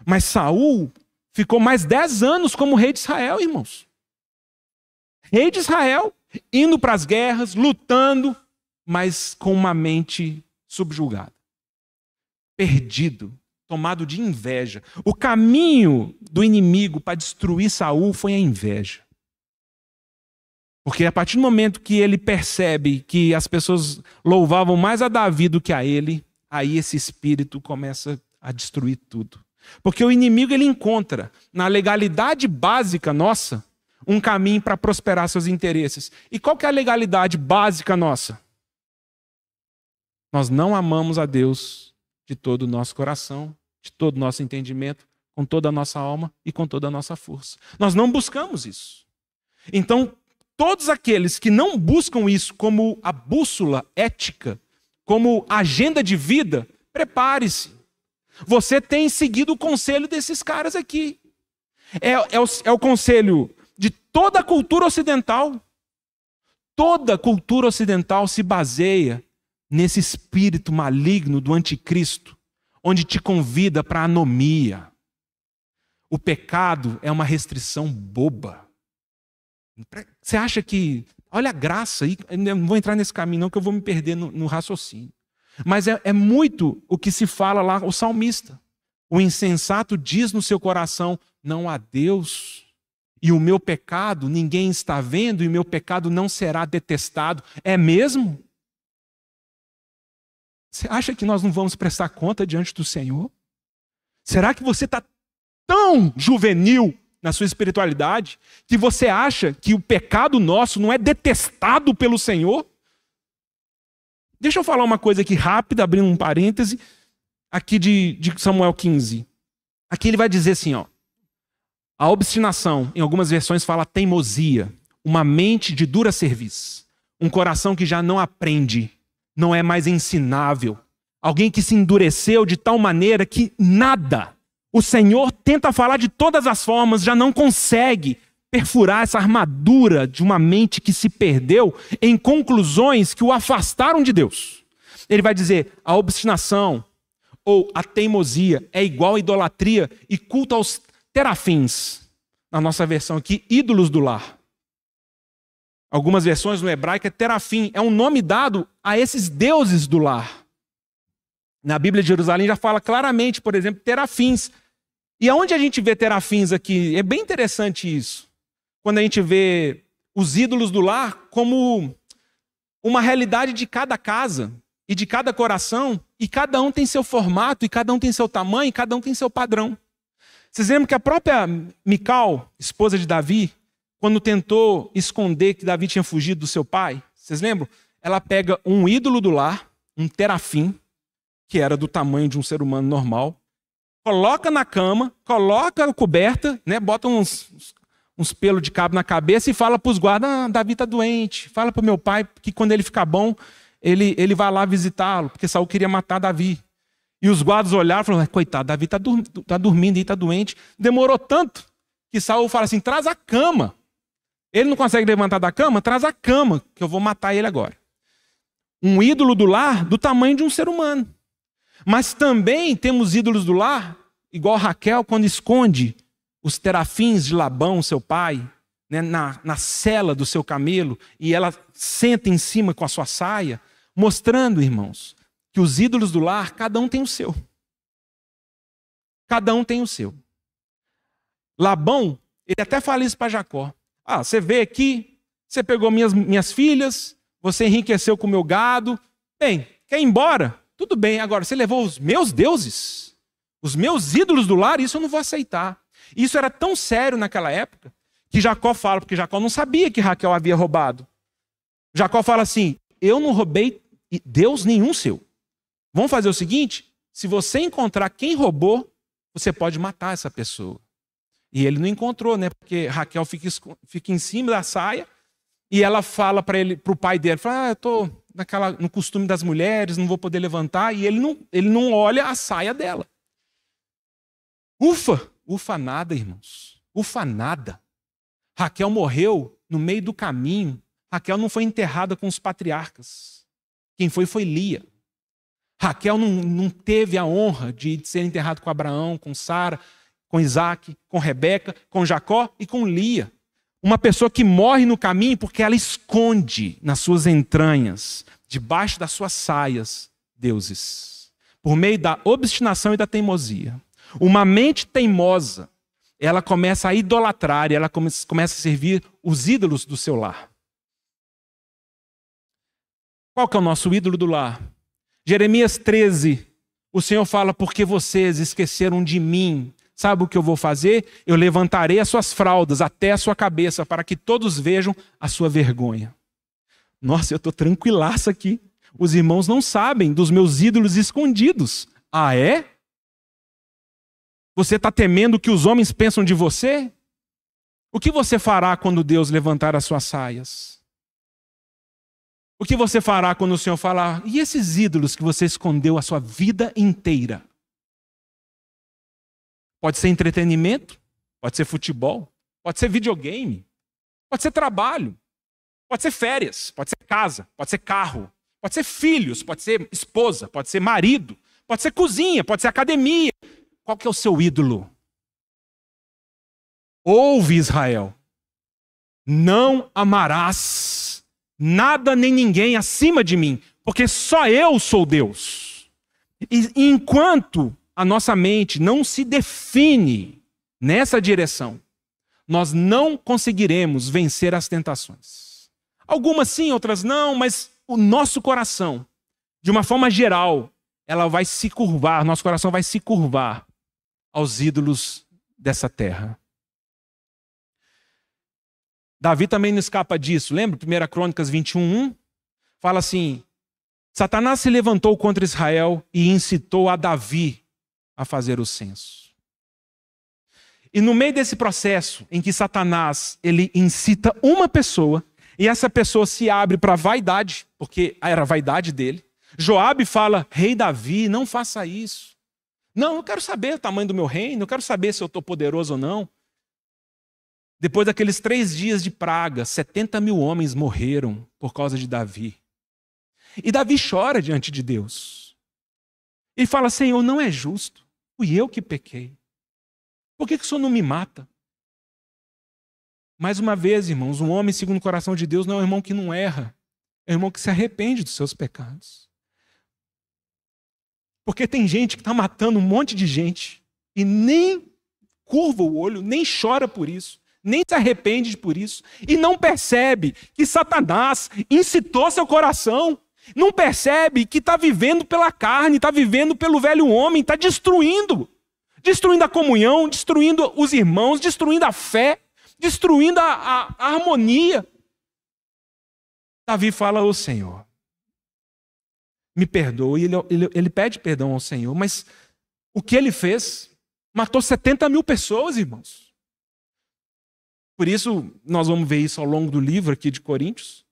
Mas Saul ficou mais 10 anos como rei de Israel, irmãos. Rei de Israel, indo para as guerras, lutando, mas com uma mente subjugada. Perdido, tomado de inveja. O caminho do inimigo para destruir Saul foi a inveja. Porque a partir do momento que ele percebe que as pessoas louvavam mais a Davi do que a ele, aí esse espírito começa a destruir tudo. Porque o inimigo ele encontra na legalidade básica nossa um caminho para prosperar seus interesses. E qual que é a legalidade básica nossa? Nós não amamos a Deus de todo o nosso coração, de todo o nosso entendimento, com toda a nossa alma e com toda a nossa força. Nós não buscamos isso. Então, todos aqueles que não buscam isso como a bússola ética, como agenda de vida, prepare-se. Você tem seguido o conselho desses caras aqui. É o conselho de toda a cultura ocidental. Toda a cultura ocidental se baseia nesse espírito maligno do anticristo, onde te convida para a anomia. O pecado é uma restrição boba. Você acha que... Olha a graça aí, não vou entrar nesse caminho não, que eu vou me perder no raciocínio. Mas é muito o que se fala lá, o salmista. O insensato diz no seu coração, não há Deus, e o meu pecado ninguém está vendo, e o meu pecado não será detestado. É mesmo? Você acha que nós não vamos prestar conta diante do Senhor? Será que você está tão juvenil na sua espiritualidade que você acha que o pecado nosso não é detestado pelo Senhor? Deixa eu falar uma coisa aqui rápida, abrindo um parêntese, aqui de Samuel 15. Aqui ele vai dizer assim, ó, a obstinação, em algumas versões fala teimosia, uma mente de dura cerviz, um coração que já não aprende, não é mais ensinável, alguém que se endureceu de tal maneira que nada, o Senhor tenta falar de todas as formas, já não consegue perfurar essa armadura de uma mente que se perdeu em conclusões que o afastaram de Deus. Ele vai dizer, a obstinação ou a teimosia é igual a idolatria e culto aos terafins, na nossa versão aqui, ídolos do lar. Algumas versões no hebraico é terafim, é um nome dado a esses deuses do lar. Na Bíblia de Jerusalém já fala claramente, por exemplo, terafins. E aonde a gente vê terafins aqui? É bem interessante isso. Quando a gente vê os ídolos do lar como uma realidade de cada casa e de cada coração, e cada um tem seu formato, e cada um tem seu tamanho, e cada um tem seu padrão. Vocês lembram que a própria Mical, esposa de Davi, quando tentou esconder que Davi tinha fugido do seu pai, vocês lembram? Ela pega um ídolo do lar, um terafim, que era do tamanho de um ser humano normal, coloca na cama, coloca a coberta, né, bota uns pelos de cabo na cabeça e fala para os guardas, Davi está doente, fala para o meu pai que quando ele ficar bom, ele vai lá visitá-lo, porque Saul queria matar Davi. E os guardas olharam e falaram, coitado, Davi está dormindo e está doente. Demorou tanto que Saul fala assim, traz a cama. Ele não consegue levantar da cama, traz a cama, que eu vou matar ele agora. Um ídolo do lar do tamanho de um ser humano. Mas também temos ídolos do lar, igual Raquel, quando esconde os terafins de Labão, seu pai, né, na sela do seu camelo, e ela senta em cima com a sua saia, mostrando, irmãos, que os ídolos do lar, cada um tem o seu. Cada um tem o seu. Labão, ele até fala isso para Jacó. Você veio aqui, você pegou minhas filhas, você enriqueceu com o meu gado. Bem, quer ir embora? Tudo bem, agora você levou os meus deuses, os meus ídolos do lar, isso eu não vou aceitar. Isso era tão sério naquela época, que Jacó fala, porque Jacó não sabia que Raquel havia roubado. Jacó fala assim, eu não roubei Deus nenhum seu. Vamos fazer o seguinte, se você encontrar quem roubou, você pode matar essa pessoa. E ele não encontrou, né? Porque Raquel fica em cima da saia e ela fala para o pai dele, fala, eu estou no costume das mulheres, não vou poder levantar, e ele não olha a saia dela. Ufa nada, irmãos. Ufa nada. Raquel morreu no meio do caminho. Raquel não foi enterrada com os patriarcas. Quem foi Lia. Raquel não teve a honra de ser enterrado com Abraão, com Sara, com Isaac, com Rebeca, com Jacó e com Lia. Uma pessoa que morre no caminho porque ela esconde nas suas entranhas, debaixo das suas saias, deuses. Por meio da obstinação e da teimosia. Uma mente teimosa, ela começa a idolatrar e ela começa a servir os ídolos do seu lar. Qual que é o nosso ídolo do lar? Jeremias 13, o Senhor fala, porque vocês esqueceram de mim. Sabe o que eu vou fazer? Eu levantarei as suas fraldas até a sua cabeça, para que todos vejam a sua vergonha. Nossa, eu estou tranquilaço aqui. Os irmãos não sabem dos meus ídolos escondidos. Ah, é? Você está temendo o que os homens pensam de você? O que você fará quando Deus levantar as suas saias? O que você fará quando o Senhor falar, e esses ídolos que você escondeu a sua vida inteira? Pode ser entretenimento, pode ser futebol, pode ser videogame, pode ser trabalho, pode ser férias, pode ser casa, pode ser carro, pode ser filhos, pode ser esposa, pode ser marido, pode ser cozinha, pode ser academia. Qual que é o seu ídolo? Ouve, Israel, não amarás nada nem ninguém acima de mim, porque só eu sou Deus. E enquanto a nossa mente não se define nessa direção, nós não conseguiremos vencer as tentações. Algumas sim, outras não, mas o nosso coração, de uma forma geral, ela vai se curvar, nosso coração vai se curvar aos ídolos dessa terra. Davi também não escapa disso. Lembra? 1 Crônicas 21:1 fala assim, Satanás se levantou contra Israel e incitou a Davi a fazer o censo. E no meio desse processo em que Satanás ele incita uma pessoa e essa pessoa se abre para a vaidade, porque era a vaidade dele, Joabe fala, rei Davi, não faça isso. Não, eu quero saber o tamanho do meu reino, eu quero saber se eu estou poderoso ou não. Depois daqueles 3 dias de praga, 70 mil homens morreram por causa de Davi. E Davi chora diante de Deus. Ele fala, Senhor, não é justo. Fui eu que pequei. Por que o Senhor não me mata? Mais uma vez, irmãos, um homem segundo o coração de Deus não é um irmão que não erra. É um irmão que se arrepende dos seus pecados. Porque tem gente que está matando um monte de gente e nem curva o olho, nem chora por isso, nem se arrepende por isso, e não percebe que Satanás incitou seu coração, não percebe que está vivendo pela carne, está vivendo pelo velho homem, está destruindo a comunhão, destruindo os irmãos, destruindo a fé, destruindo a harmonia. Davi fala ao Senhor, me perdoe, ele pede perdão ao Senhor, mas o que ele fez matou 70 mil pessoas, irmãos. Por isso, nós vamos ver isso ao longo do livro aqui de Coríntios.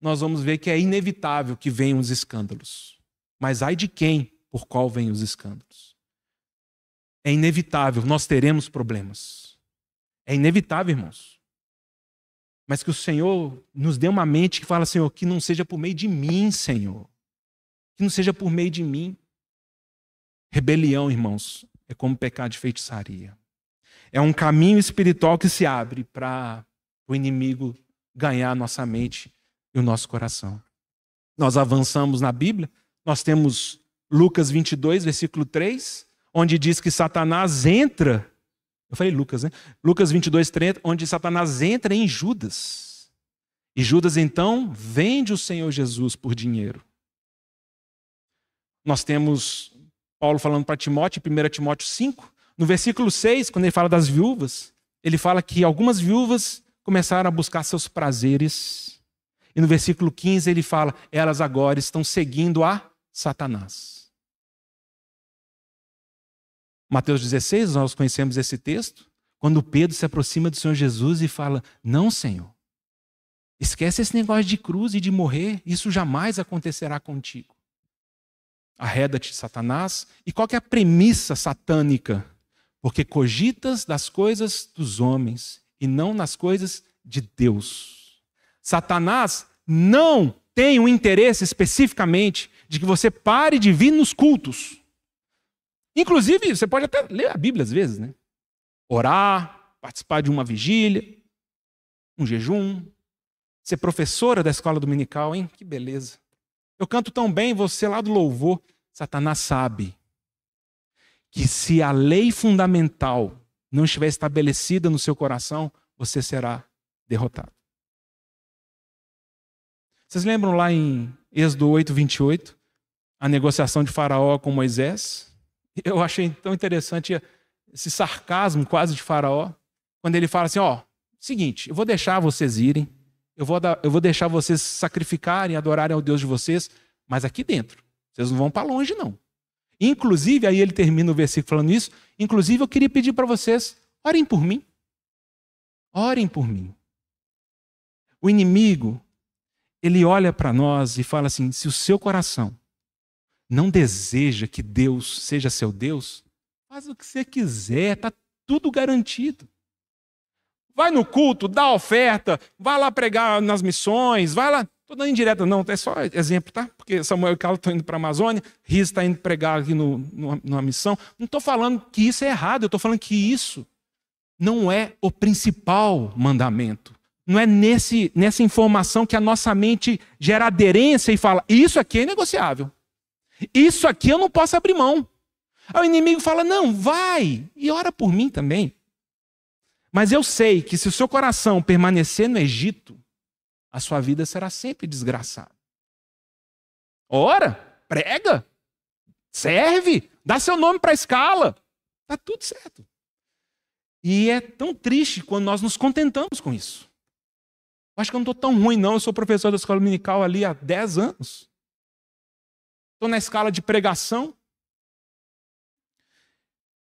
Nós vamos ver que é inevitável que venham os escândalos. Mas ai de quem por qual vêm os escândalos? É inevitável, nós teremos problemas. É inevitável, irmãos. Mas que o Senhor nos dê uma mente que fala, Senhor, que não seja por meio de mim, Senhor. Que não seja por meio de mim. Rebelião, irmãos, é como pecado de feitiçaria. É um caminho espiritual que se abre para o inimigo ganhar a nossa mente e o nosso coração. Nós avançamos na Bíblia, nós temos Lucas 22, versículo 3, onde diz que Satanás entra, eu falei Lucas, né? Lucas 22, 3, onde Satanás entra em Judas. E Judas, então, vende o Senhor Jesus por dinheiro. Nós temos Paulo falando para Timóteo, em 1 Timóteo 5, no versículo 6, quando ele fala das viúvas, ele fala que algumas viúvas começaram a buscar seus prazeres. E no versículo 15 ele fala, elas agora estão seguindo a Satanás. Mateus 16, nós conhecemos esse texto, quando Pedro se aproxima do Senhor Jesus e fala, não, Senhor, esquece esse negócio de cruz e de morrer, isso jamais acontecerá contigo. Arreda-te, Satanás. E qual que é a premissa satânica? Porque cogitas das coisas dos homens e não nas coisas de Deus. Satanás não tem um interesse especificamente de que você pare de vir nos cultos. Inclusive, você pode até ler a Bíblia às vezes, né? Orar, participar de uma vigília, um jejum, ser professora da escola dominical, hein? Que beleza. Eu canto tão bem, você lá do louvor. Satanás sabe que se a lei fundamental não estiver estabelecida no seu coração, você será derrotado. Vocês lembram lá em Êxodo 8, 28, a negociação de Faraó com Moisés? Eu achei tão interessante esse sarcasmo quase de Faraó, quando ele fala assim, seguinte, eu vou deixar vocês irem, eu vou deixar vocês sacrificarem, adorarem ao Deus de vocês, mas aqui dentro, vocês não vão para longe não. Inclusive, aí ele termina o versículo falando isso, inclusive eu queria pedir para vocês, orem por mim. Orem por mim. O inimigo, ele olha para nós e fala assim, se o seu coração não deseja que Deus seja seu Deus, faz o que você quiser, está tudo garantido. Vai no culto, dá oferta, vai lá pregar nas missões, vai lá. Estou dando indireta, não, é só exemplo, tá? Porque Samuel e Carlos estão indo para a Amazônia, Riz está indo pregar aqui numa missão. Não estou falando que isso é errado, eu estou falando que isso não é o principal mandamento. Não é nessa informação que a nossa mente gera aderência e fala, isso aqui é inegociável. Isso aqui eu não posso abrir mão. Aí o inimigo fala, não, vai, e ora por mim também. Mas eu sei que se o seu coração permanecer no Egito, a sua vida será sempre desgraçada. Ora, prega, serve, dá seu nome para a escala. Está tudo certo. E é tão triste quando nós nos contentamos com isso. Eu acho que eu não estou tão ruim não, eu sou professor da escola dominical ali há 10 anos. Estou na escala de pregação.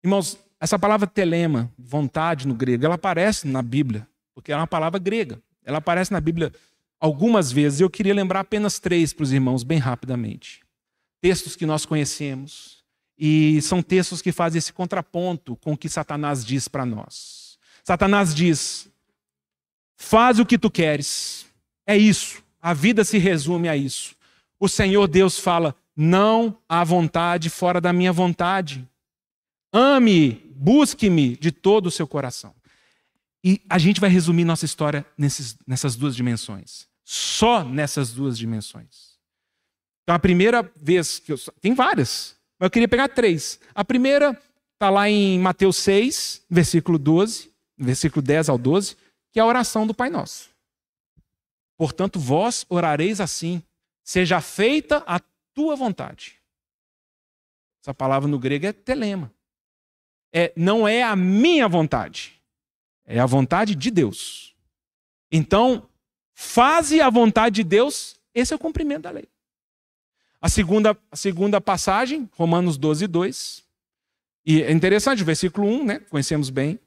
Irmãos, essa palavra telema, vontade no grego, ela aparece na Bíblia, porque é uma palavra grega. Ela aparece na Bíblia algumas vezes, e eu queria lembrar apenas 3 para os irmãos, bem rapidamente. Textos que nós conhecemos, e são textos que fazem esse contraponto com o que Satanás diz para nós. Satanás diz, faz o que tu queres, é isso, a vida se resume a isso. O Senhor Deus fala, não há vontade fora da minha vontade. Ame, busque-me de todo o seu coração. E a gente vai resumir nossa história nessas 2 dimensões. Só nessas 2 dimensões. Então a primeira vez, tem várias, mas eu queria pegar 3. A primeira está lá em Mateus 6, versículo 12, versículo 10 ao 12, que é a oração do Pai Nosso. Portanto, vós orareis assim: seja feita a tua vontade. Essa palavra no grego é telema. Não é a minha vontade, é a vontade de Deus. Então, faze a vontade de Deus, esse é o cumprimento da lei. A segunda passagem, Romanos 12, 2. E é interessante, o versículo 1, né? Conhecemos bem.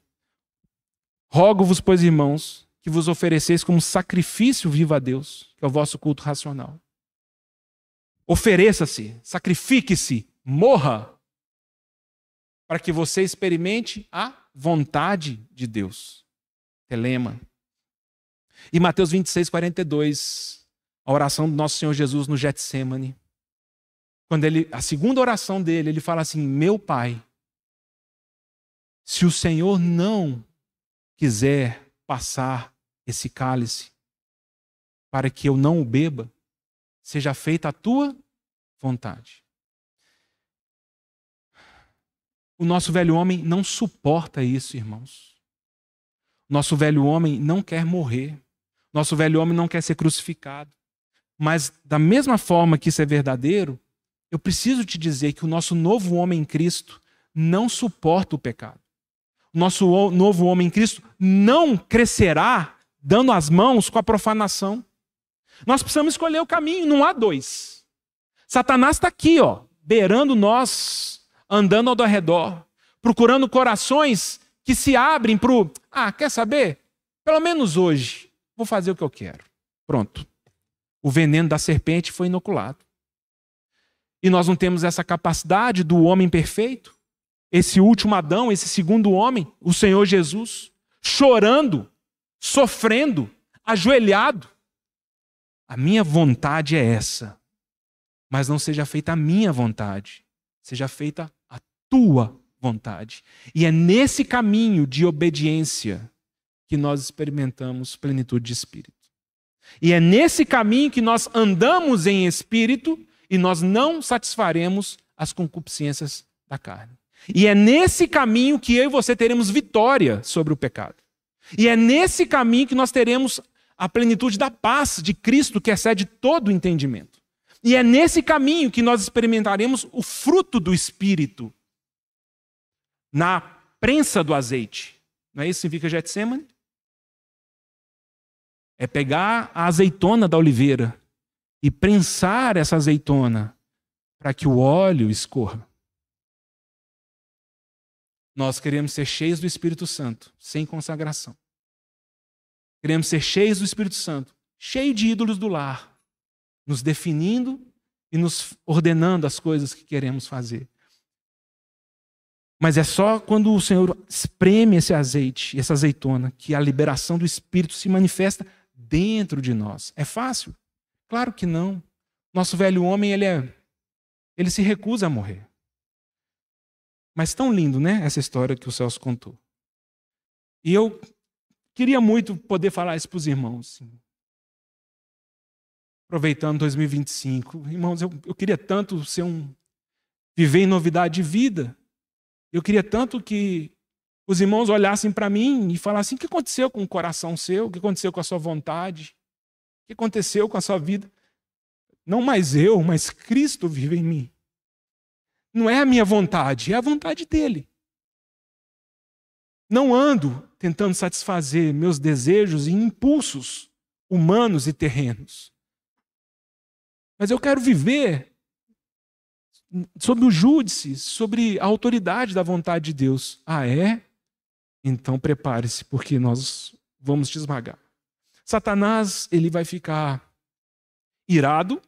Rogo-vos, pois, irmãos, que vos ofereceis como sacrifício vivo a Deus, que é o vosso culto racional. Ofereça-se, sacrifique-se, morra, para que você experimente a vontade de Deus. Telema. E Mateus 26, 42, a oração do nosso Senhor Jesus no Getsêmani. A segunda oração dele, ele fala assim: meu Pai, se o Senhor não quiser passar esse cálice para que eu não o beba, seja feita a tua vontade. O nosso velho homem não suporta isso, irmãos. Nosso velho homem não quer morrer. Nosso velho homem não quer ser crucificado. Mas da mesma forma que isso é verdadeiro, eu preciso te dizer que o nosso novo homem em Cristo não suporta o pecado. O nosso novo homem em Cristo não crescerá dando as mãos com a profanação. Nós precisamos escolher o caminho, não há dois. Satanás está aqui, beirando nós, andando ao redor, procurando corações que se abrem para o... quer saber? Pelo menos hoje, vou fazer o que eu quero. Pronto. O veneno da serpente foi inoculado. E nós não temos essa capacidade do homem perfeito, esse último Adão, esse segundo homem, o Senhor Jesus, chorando, sofrendo, ajoelhado. A minha vontade é essa, mas não seja feita a minha vontade, seja feita a tua vontade. E é nesse caminho de obediência que nós experimentamos plenitude de espírito. E é nesse caminho que nós andamos em espírito e nós não satisfaremos as concupiscências da carne. E é nesse caminho que eu e você teremos vitória sobre o pecado. E é nesse caminho que nós teremos a plenitude da paz de Cristo que excede todo o entendimento. E é nesse caminho que nós experimentaremos o fruto do Espírito na prensa do azeite. Não é isso que significa Getsêmani? É pegar a azeitona da oliveira e prensar essa azeitona para que o óleo escorra. Nós queremos ser cheios do Espírito Santo, sem consagração. Queremos ser cheios do Espírito Santo, cheio de ídolos do lar, nos definindo e nos ordenando as coisas que queremos fazer. Mas é só quando o Senhor espreme esse azeite, essa azeitona, que a liberação do Espírito se manifesta dentro de nós. É fácil? Claro que não. Nosso velho homem, ele se recusa a morrer. Mas tão lindo, né? Essa história que o Celso contou. E eu queria muito poder falar isso para os irmãos. Aproveitando 2025. Irmãos, eu queria tanto viver em novidade de vida. Eu queria tanto que os irmãos olhassem para mim e falassem: o que aconteceu com o coração seu? O que aconteceu com a sua vontade? O que aconteceu com a sua vida? Não mais eu, mas Cristo vive em mim. Não é a minha vontade, é a vontade dele. Não ando tentando satisfazer meus desejos e impulsos humanos e terrenos. Mas eu quero viver sob o júdice, sobre a autoridade da vontade de Deus. Ah, é? Então prepare-se, porque nós vamos te esmagar. Satanás, ele vai ficar irado,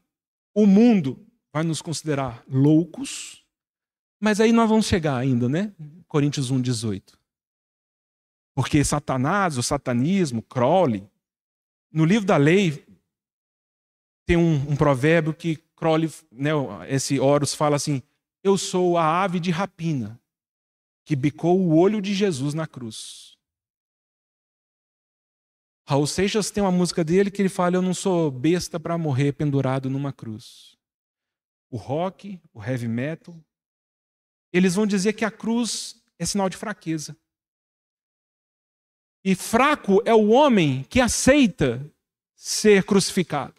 o mundo vai nos considerar loucos, mas aí nós vamos chegar ainda, né? Coríntios 1,18. Porque Satanás, o satanismo, Crowley, no livro da lei, tem um provérbio que Crowley, né, esse Horus fala assim: eu sou a ave de rapina que bicou o olho de Jesus na cruz. Raul Seixas tem uma música dele que ele fala: eu não sou besta para morrer pendurado numa cruz. O rock, o heavy metal, eles vão dizer que a cruz é sinal de fraqueza. E fraco é o homem que aceita ser crucificado.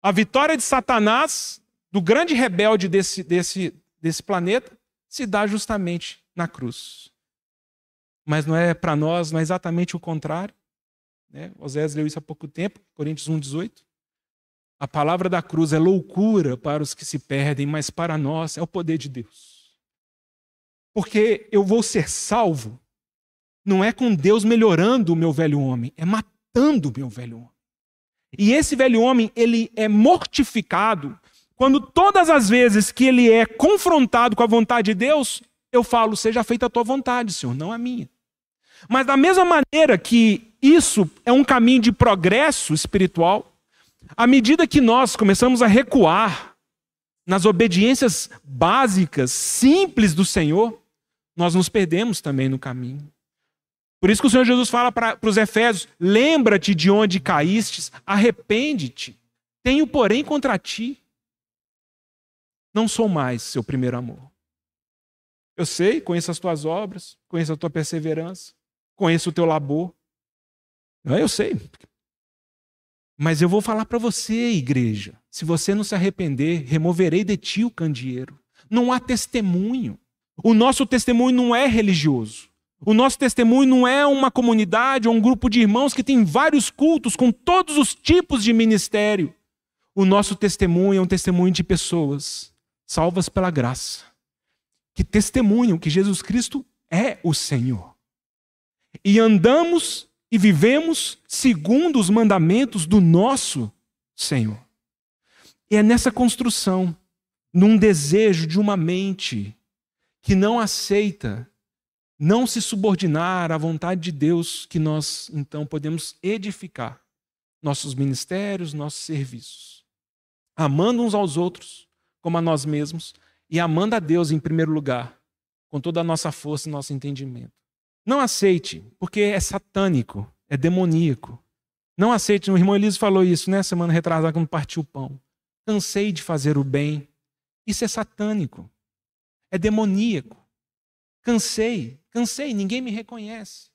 A vitória de Satanás, do grande rebelde desse planeta, se dá justamente na cruz. Mas não é para nós, não é exatamente o contrário. Né? Oséias leu isso há pouco tempo, Coríntios 1,18. A palavra da cruz é loucura para os que se perdem, mas para nós é o poder de Deus. Porque eu vou ser salvo, não é com Deus melhorando o meu velho homem, é matando o meu velho homem. E esse velho homem, ele é mortificado quando todas as vezes que ele é confrontado com a vontade de Deus, eu falo, seja feita a tua vontade, Senhor, não a minha. Mas da mesma maneira que isso é um caminho de progresso espiritual, à medida que nós começamos a recuar nas obediências básicas, simples do Senhor, nós nos perdemos também no caminho. Por isso que o Senhor Jesus fala para os Efésios, lembra-te de onde caístes, arrepende-te. Tenho, porém, contra ti. Não sou mais seu primeiro amor. Eu sei, conheço as tuas obras, conheço a tua perseverança, conheço o teu labor. Eu sei. Mas eu vou falar para você, igreja, se você não se arrepender, removerei de ti o candeeiro. Não há testemunho. O nosso testemunho não é religioso. O nosso testemunho não é uma comunidade ou um grupo de irmãos que tem vários cultos com todos os tipos de ministério. O nosso testemunho é um testemunho de pessoas salvas pela graça, que testemunham que Jesus Cristo é o Senhor. E andamos e vivemos segundo os mandamentos do nosso Senhor. E é nessa construção, num desejo de uma mente que não aceita não se subordinar à vontade de Deus, que nós, então, podemos edificar nossos ministérios, nossos serviços. Amando uns aos outros, como a nós mesmos, e amando a Deus em primeiro lugar, com toda a nossa força e nosso entendimento. Não aceite, porque é satânico, é demoníaco. Não aceite, o irmão Elísio falou isso, né, semana retrasada, quando partiu o pão. Cansei de fazer o bem. Isso é satânico, é demoníaco. Cansei, ninguém me reconhece.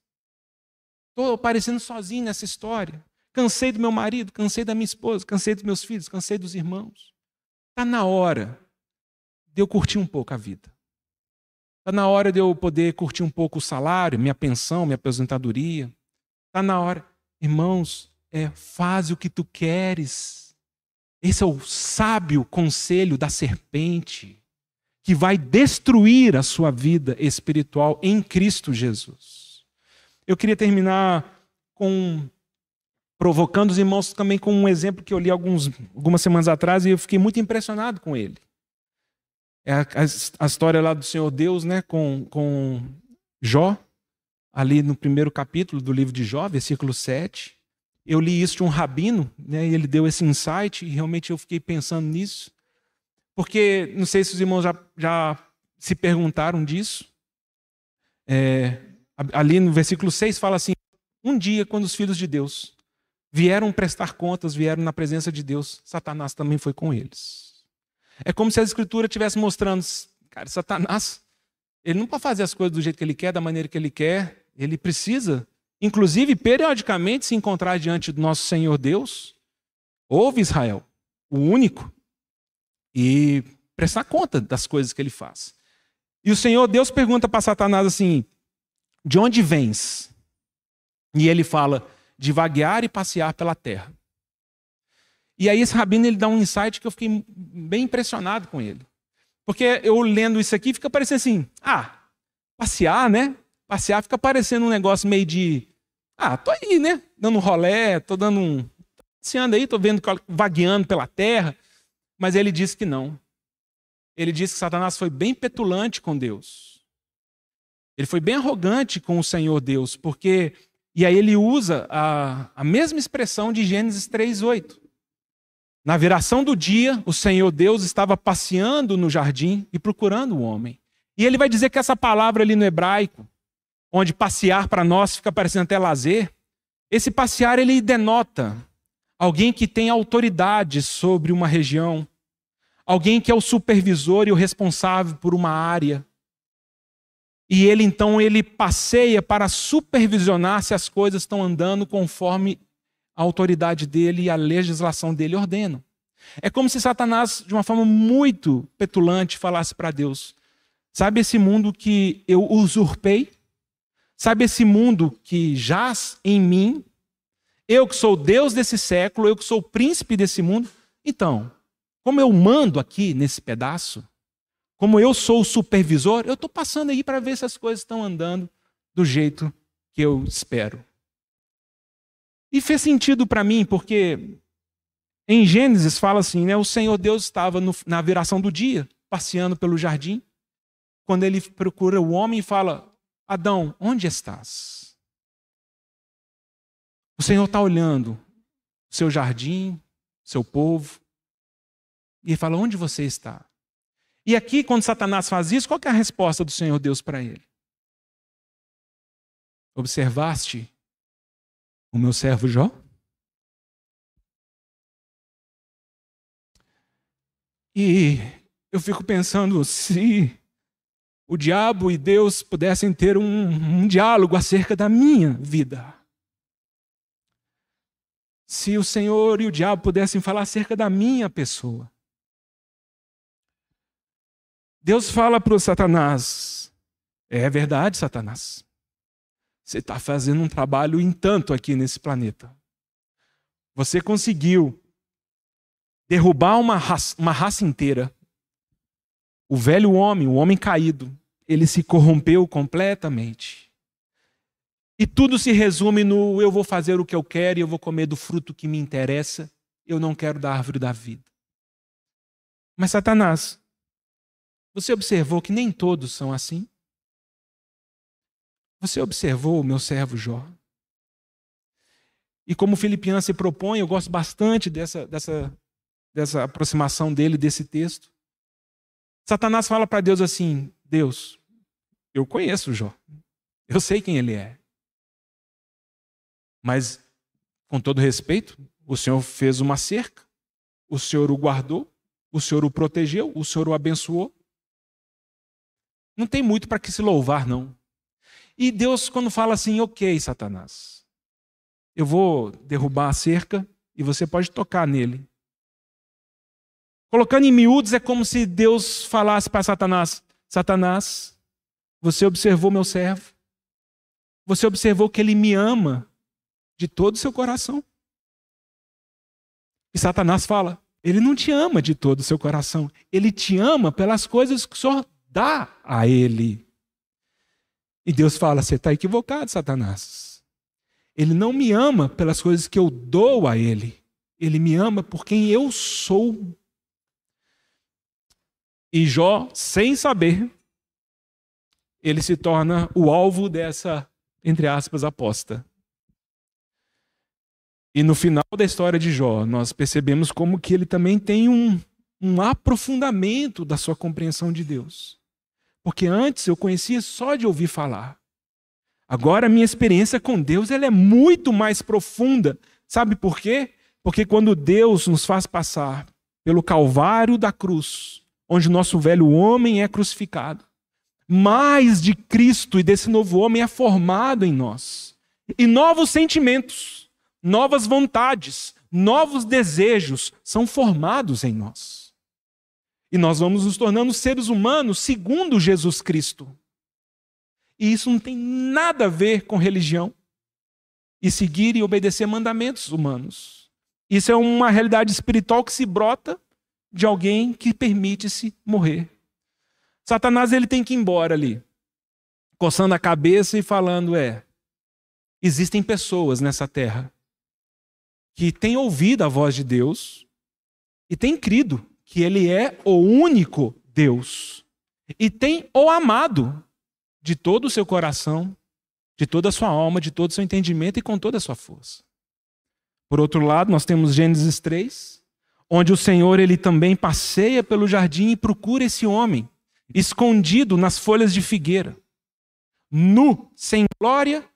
Estou aparecendo sozinho nessa história. Cansei do meu marido, cansei da minha esposa, cansei dos meus filhos, cansei dos irmãos. Está na hora de eu curtir um pouco a vida. Está na hora de eu poder curtir um pouco o salário, minha pensão, minha aposentadoria. Está na hora. Irmãos, faz o que tu queres. Esse é o sábio conselho da serpente, que vai destruir a sua vida espiritual em Cristo Jesus. Eu queria terminar provocando os irmãos também com um exemplo que eu li algumas semanas atrás e eu fiquei muito impressionado com ele. É a história lá do Senhor Deus, né, com Jó, ali no primeiro capítulo do livro de Jó, versículo 7. Eu li isso de um rabino, né, e ele deu esse insight e realmente eu fiquei pensando nisso. Porque, não sei se os irmãos já se perguntaram disso. Ali no versículo 6 fala assim, um dia quando os filhos de Deus vieram prestar contas, vieram na presença de Deus, Satanás também foi com eles. É como se a Escritura estivesse mostrando, cara, Satanás, ele não pode fazer as coisas do jeito que ele quer, da maneira que ele quer, ele precisa, inclusive, periodicamente se encontrar diante do nosso Senhor Deus. Ouve, Israel, o único, e prestar conta das coisas que ele faz. E o Senhor Deus pergunta para Satanás assim, de onde vens? E ele fala, de vaguear e passear pela terra. E aí esse rabino ele dá um insight que eu fiquei bem impressionado com ele. Porque eu lendo isso aqui fica parecendo assim, passear, né? Passear fica parecendo um negócio meio de, tô aí, né? Dando um rolé, tô passeando aí, tô vendo, vagueando pela terra. Mas ele disse que não. Ele disse que Satanás foi bem petulante com Deus. Ele foi bem arrogante com o Senhor Deus, porque... E aí ele usa a mesma expressão de Gênesis 3:8. Na viração do dia, o Senhor Deus estava passeando no jardim e procurando o homem. E ele vai dizer que essa palavra ali no hebraico, onde passear para nós fica parecendo até lazer, esse passear ele denota alguém que tem autoridade sobre uma região, alguém que é o supervisor e o responsável por uma área. E ele então passeia para supervisionar se as coisas estão andando conforme a autoridade dele e a legislação dele ordenam. É como se Satanás, de uma forma muito petulante, falasse para Deus: sabe esse mundo que eu usurpei? Sabe esse mundo que jaz em mim? Eu que sou o Deus desse século, eu que sou o príncipe desse mundo. Então, como eu mando aqui nesse pedaço, como eu sou o supervisor, eu estou passando aí para ver se as coisas estão andando do jeito que eu espero. E fez sentido para mim, porque em Gênesis fala assim, né? O Senhor Deus estava na viração do dia, passeando pelo jardim, quando ele procura o homem e fala: Adão, onde estás? O Senhor está olhando o seu jardim, seu povo, e ele fala: onde você está? E aqui, quando Satanás faz isso, qual que é a resposta do Senhor Deus para ele? Observaste o meu servo Jó? E eu fico pensando, se o diabo e Deus pudessem ter um diálogo acerca da minha vida. Se o Senhor e o diabo pudessem falar acerca da minha pessoa. Deus fala para o Satanás: é verdade, Satanás. Você está fazendo um trabalho em tanto aqui nesse planeta. Você conseguiu derrubar uma raça inteira. O velho homem, o homem caído, ele se corrompeu completamente. E tudo se resume no: eu vou fazer o que eu quero e eu vou comer do fruto que me interessa. Eu não quero da árvore da vida. Mas Satanás, você observou que nem todos são assim? Você observou o meu servo Jó? E como Filipiano se propõe, eu gosto bastante dessa aproximação dele, desse texto. Satanás fala para Deus assim: Deus, eu conheço Jó. Eu sei quem ele é. Mas, com todo respeito, o Senhor fez uma cerca, o Senhor o guardou, o Senhor o protegeu, o Senhor o abençoou. Não tem muito para que se louvar, não. E Deus, quando fala assim: ok, Satanás, eu vou derrubar a cerca e você pode tocar nele. Colocando em miúdos, é como se Deus falasse para Satanás: Satanás, você observou meu servo? Você observou que ele me ama de todo o seu coração? E Satanás fala: ele não te ama de todo o seu coração. Ele te ama pelas coisas que o Senhor dá a ele. E Deus fala: você está equivocado, Satanás. Ele não me ama pelas coisas que eu dou a ele. Ele me ama por quem eu sou. E Jó, sem saber, ele se torna o alvo dessa, entre aspas, aposta. E no final da história de Jó, nós percebemos como que ele também tem um aprofundamento da sua compreensão de Deus. Porque antes eu conhecia só de ouvir falar. Agora a minha experiência com Deus ela é muito mais profunda. Sabe por quê? Porque quando Deus nos faz passar pelo calvário da cruz, onde o nosso velho homem é crucificado, mais de Cristo e desse novo homem é formado em nós. E novos sentimentos, novas vontades, novos desejos são formados em nós. E nós vamos nos tornando seres humanos segundo Jesus Cristo. E isso não tem nada a ver com religião e seguir e obedecer mandamentos humanos. Isso é uma realidade espiritual que se brota de alguém que permite-se morrer. Satanás ele tem que ir embora ali, coçando a cabeça e falando: existem pessoas nessa terra que têm ouvido a voz de Deus e têm crido que ele é o único Deus. E tem o amado de todo o seu coração, de toda a sua alma, de todo o seu entendimento e com toda a sua força. Por outro lado, nós temos Gênesis 3, onde o Senhor ele também passeia pelo jardim e procura esse homem, escondido nas folhas de figueira, nu, sem glória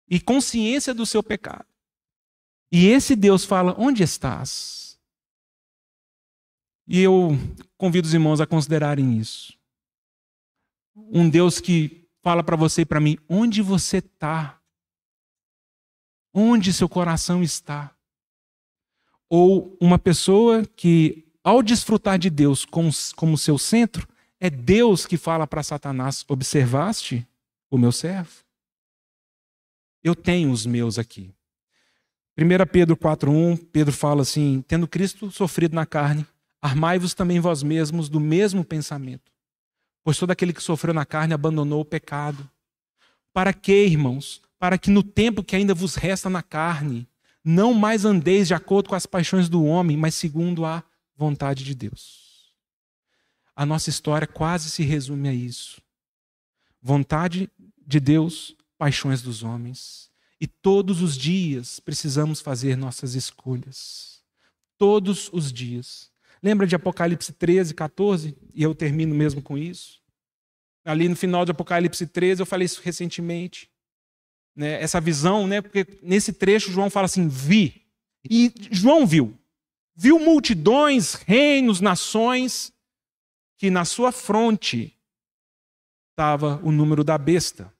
e consciência do seu pecado. E esse Deus fala: onde estás? E eu convido os irmãos a considerarem isso. Um Deus que fala para você e para mim, onde você está? Onde seu coração está? Ou uma pessoa que, ao desfrutar de Deus como seu centro, é Deus que fala para Satanás, observaste o meu servo? Eu tenho os meus aqui. 1 Pedro 4,1, Pedro fala assim, tendo Cristo sofrido na carne, armai-vos também vós mesmos do mesmo pensamento. Pois todo aquele que sofreu na carne abandonou o pecado. Para quê, irmãos? Para que no tempo que ainda vos resta na carne, não mais andeis de acordo com as paixões do homem, mas segundo a vontade de Deus. A nossa história quase se resume a isso. Vontade de Deus, paixões dos homens. E todos os dias precisamos fazer nossas escolhas. Todos os dias. Lembra de Apocalipse 13, 14? E eu termino mesmo com isso. Ali no final de Apocalipse 13, eu falei isso recentemente. Né? Essa visão, né? Porque nesse trecho João fala assim, vi. E João viu. Viu multidões, reinos, nações, que na sua fronte estava o número da besta.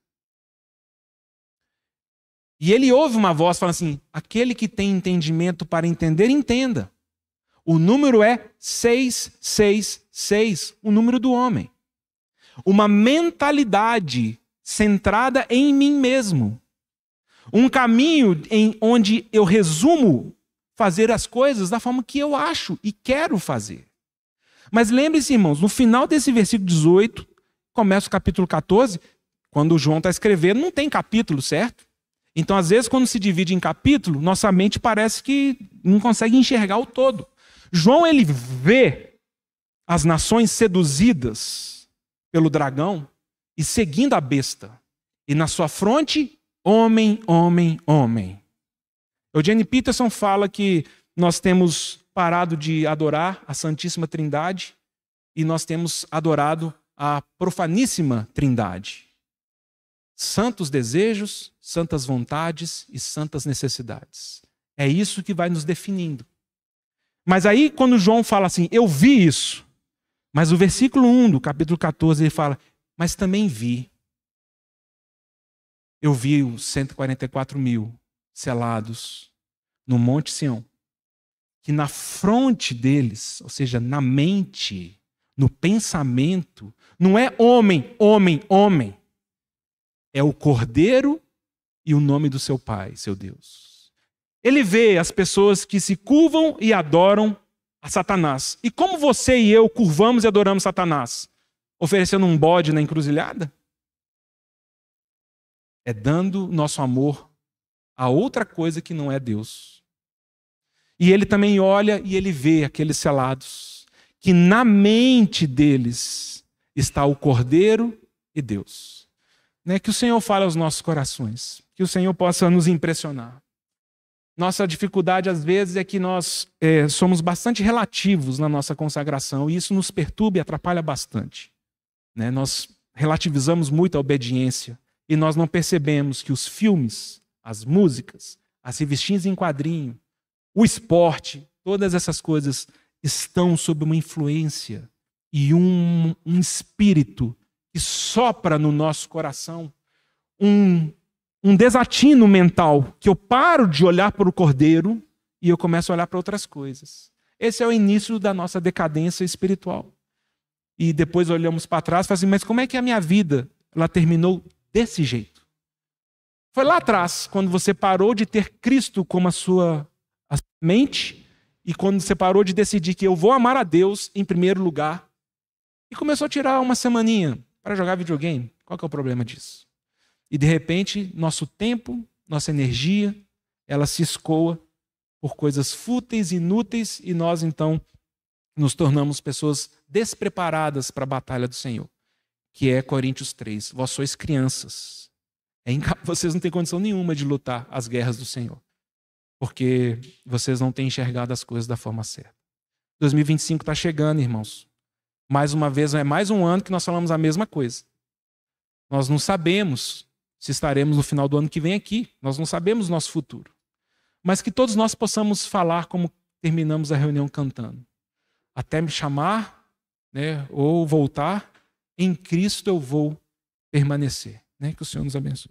E ele ouve uma voz falando assim, aquele que tem entendimento para entender, entenda. O número é 666, o número do homem. Uma mentalidade centrada em mim mesmo. Um caminho onde eu resumo fazer as coisas da forma que eu acho e quero fazer. Mas lembre-se, irmãos, no final desse versículo 18, começa o capítulo 14, quando o João está escrevendo, não tem capítulo, certo? Então, às vezes, quando se divide em capítulo, nossa mente parece que não consegue enxergar o todo. João, ele vê as nações seduzidas pelo dragão e seguindo a besta. E na sua fronte, homem, homem, homem. Eugene Peterson fala que nós temos parado de adorar a Santíssima Trindade e nós temos adorado a profaníssima Trindade. Santos desejos, santas vontades e santas necessidades. É isso que vai nos definindo. Mas aí, quando João fala assim, eu vi isso, mas o versículo 1 do capítulo 14, ele fala, mas também vi. Eu vi os 144 mil selados no Monte Sião, que na fronte deles, ou seja, na mente, no pensamento, não é homem, homem, homem. É o Cordeiro e o nome do seu Pai, seu Deus. Ele vê as pessoas que se curvam e adoram a Satanás. E como você e eu curvamos e adoramos Satanás? Oferecendo um bode na encruzilhada? É dando nosso amor a outra coisa que não é Deus. E ele também olha e ele vê aqueles selados, que na mente deles está o Cordeiro e Deus. Que o Senhor fale aos nossos corações, que o Senhor possa nos impressionar. Nossa dificuldade, às vezes, é que nós somos bastante relativos na nossa consagração, e isso nos perturba e atrapalha bastante. Nós relativizamos muito a obediência, e nós não percebemos que os filmes, as músicas, as revistinhas em quadrinho, o esporte, todas essas coisas estão sob uma influência e um espírito que sopra no nosso coração um desatino mental, que eu paro de olhar para o Cordeiro e eu começo a olhar para outras coisas. Esse é o início da nossa decadência espiritual. E depois olhamos para trás e falamos assim, mas como é que a minha vida ela terminou desse jeito? Foi lá atrás, quando você parou de ter Cristo como a sua mente e quando você parou de decidir que eu vou amar a Deus em primeiro lugar e começou a tirar uma semaninha para jogar videogame. Qual que é o problema disso? E de repente, nosso tempo, nossa energia, ela se escoa por coisas fúteis, inúteis, e nós então nos tornamos pessoas despreparadas para a batalha do Senhor, que é Coríntios 3. Vós sois crianças. Vocês não têm condição nenhuma de lutar as guerras do Senhor, porque vocês não têm enxergado as coisas da forma certa. 2025 está chegando, irmãos. Mais uma vez, é mais um ano que nós falamos a mesma coisa. Nós não sabemos se estaremos no final do ano que vem aqui. Nós não sabemos o nosso futuro. Mas que todos nós possamos falar como terminamos a reunião cantando. até me chamar, né, ou voltar, em Cristo eu vou permanecer. Né? Que o Senhor nos abençoe.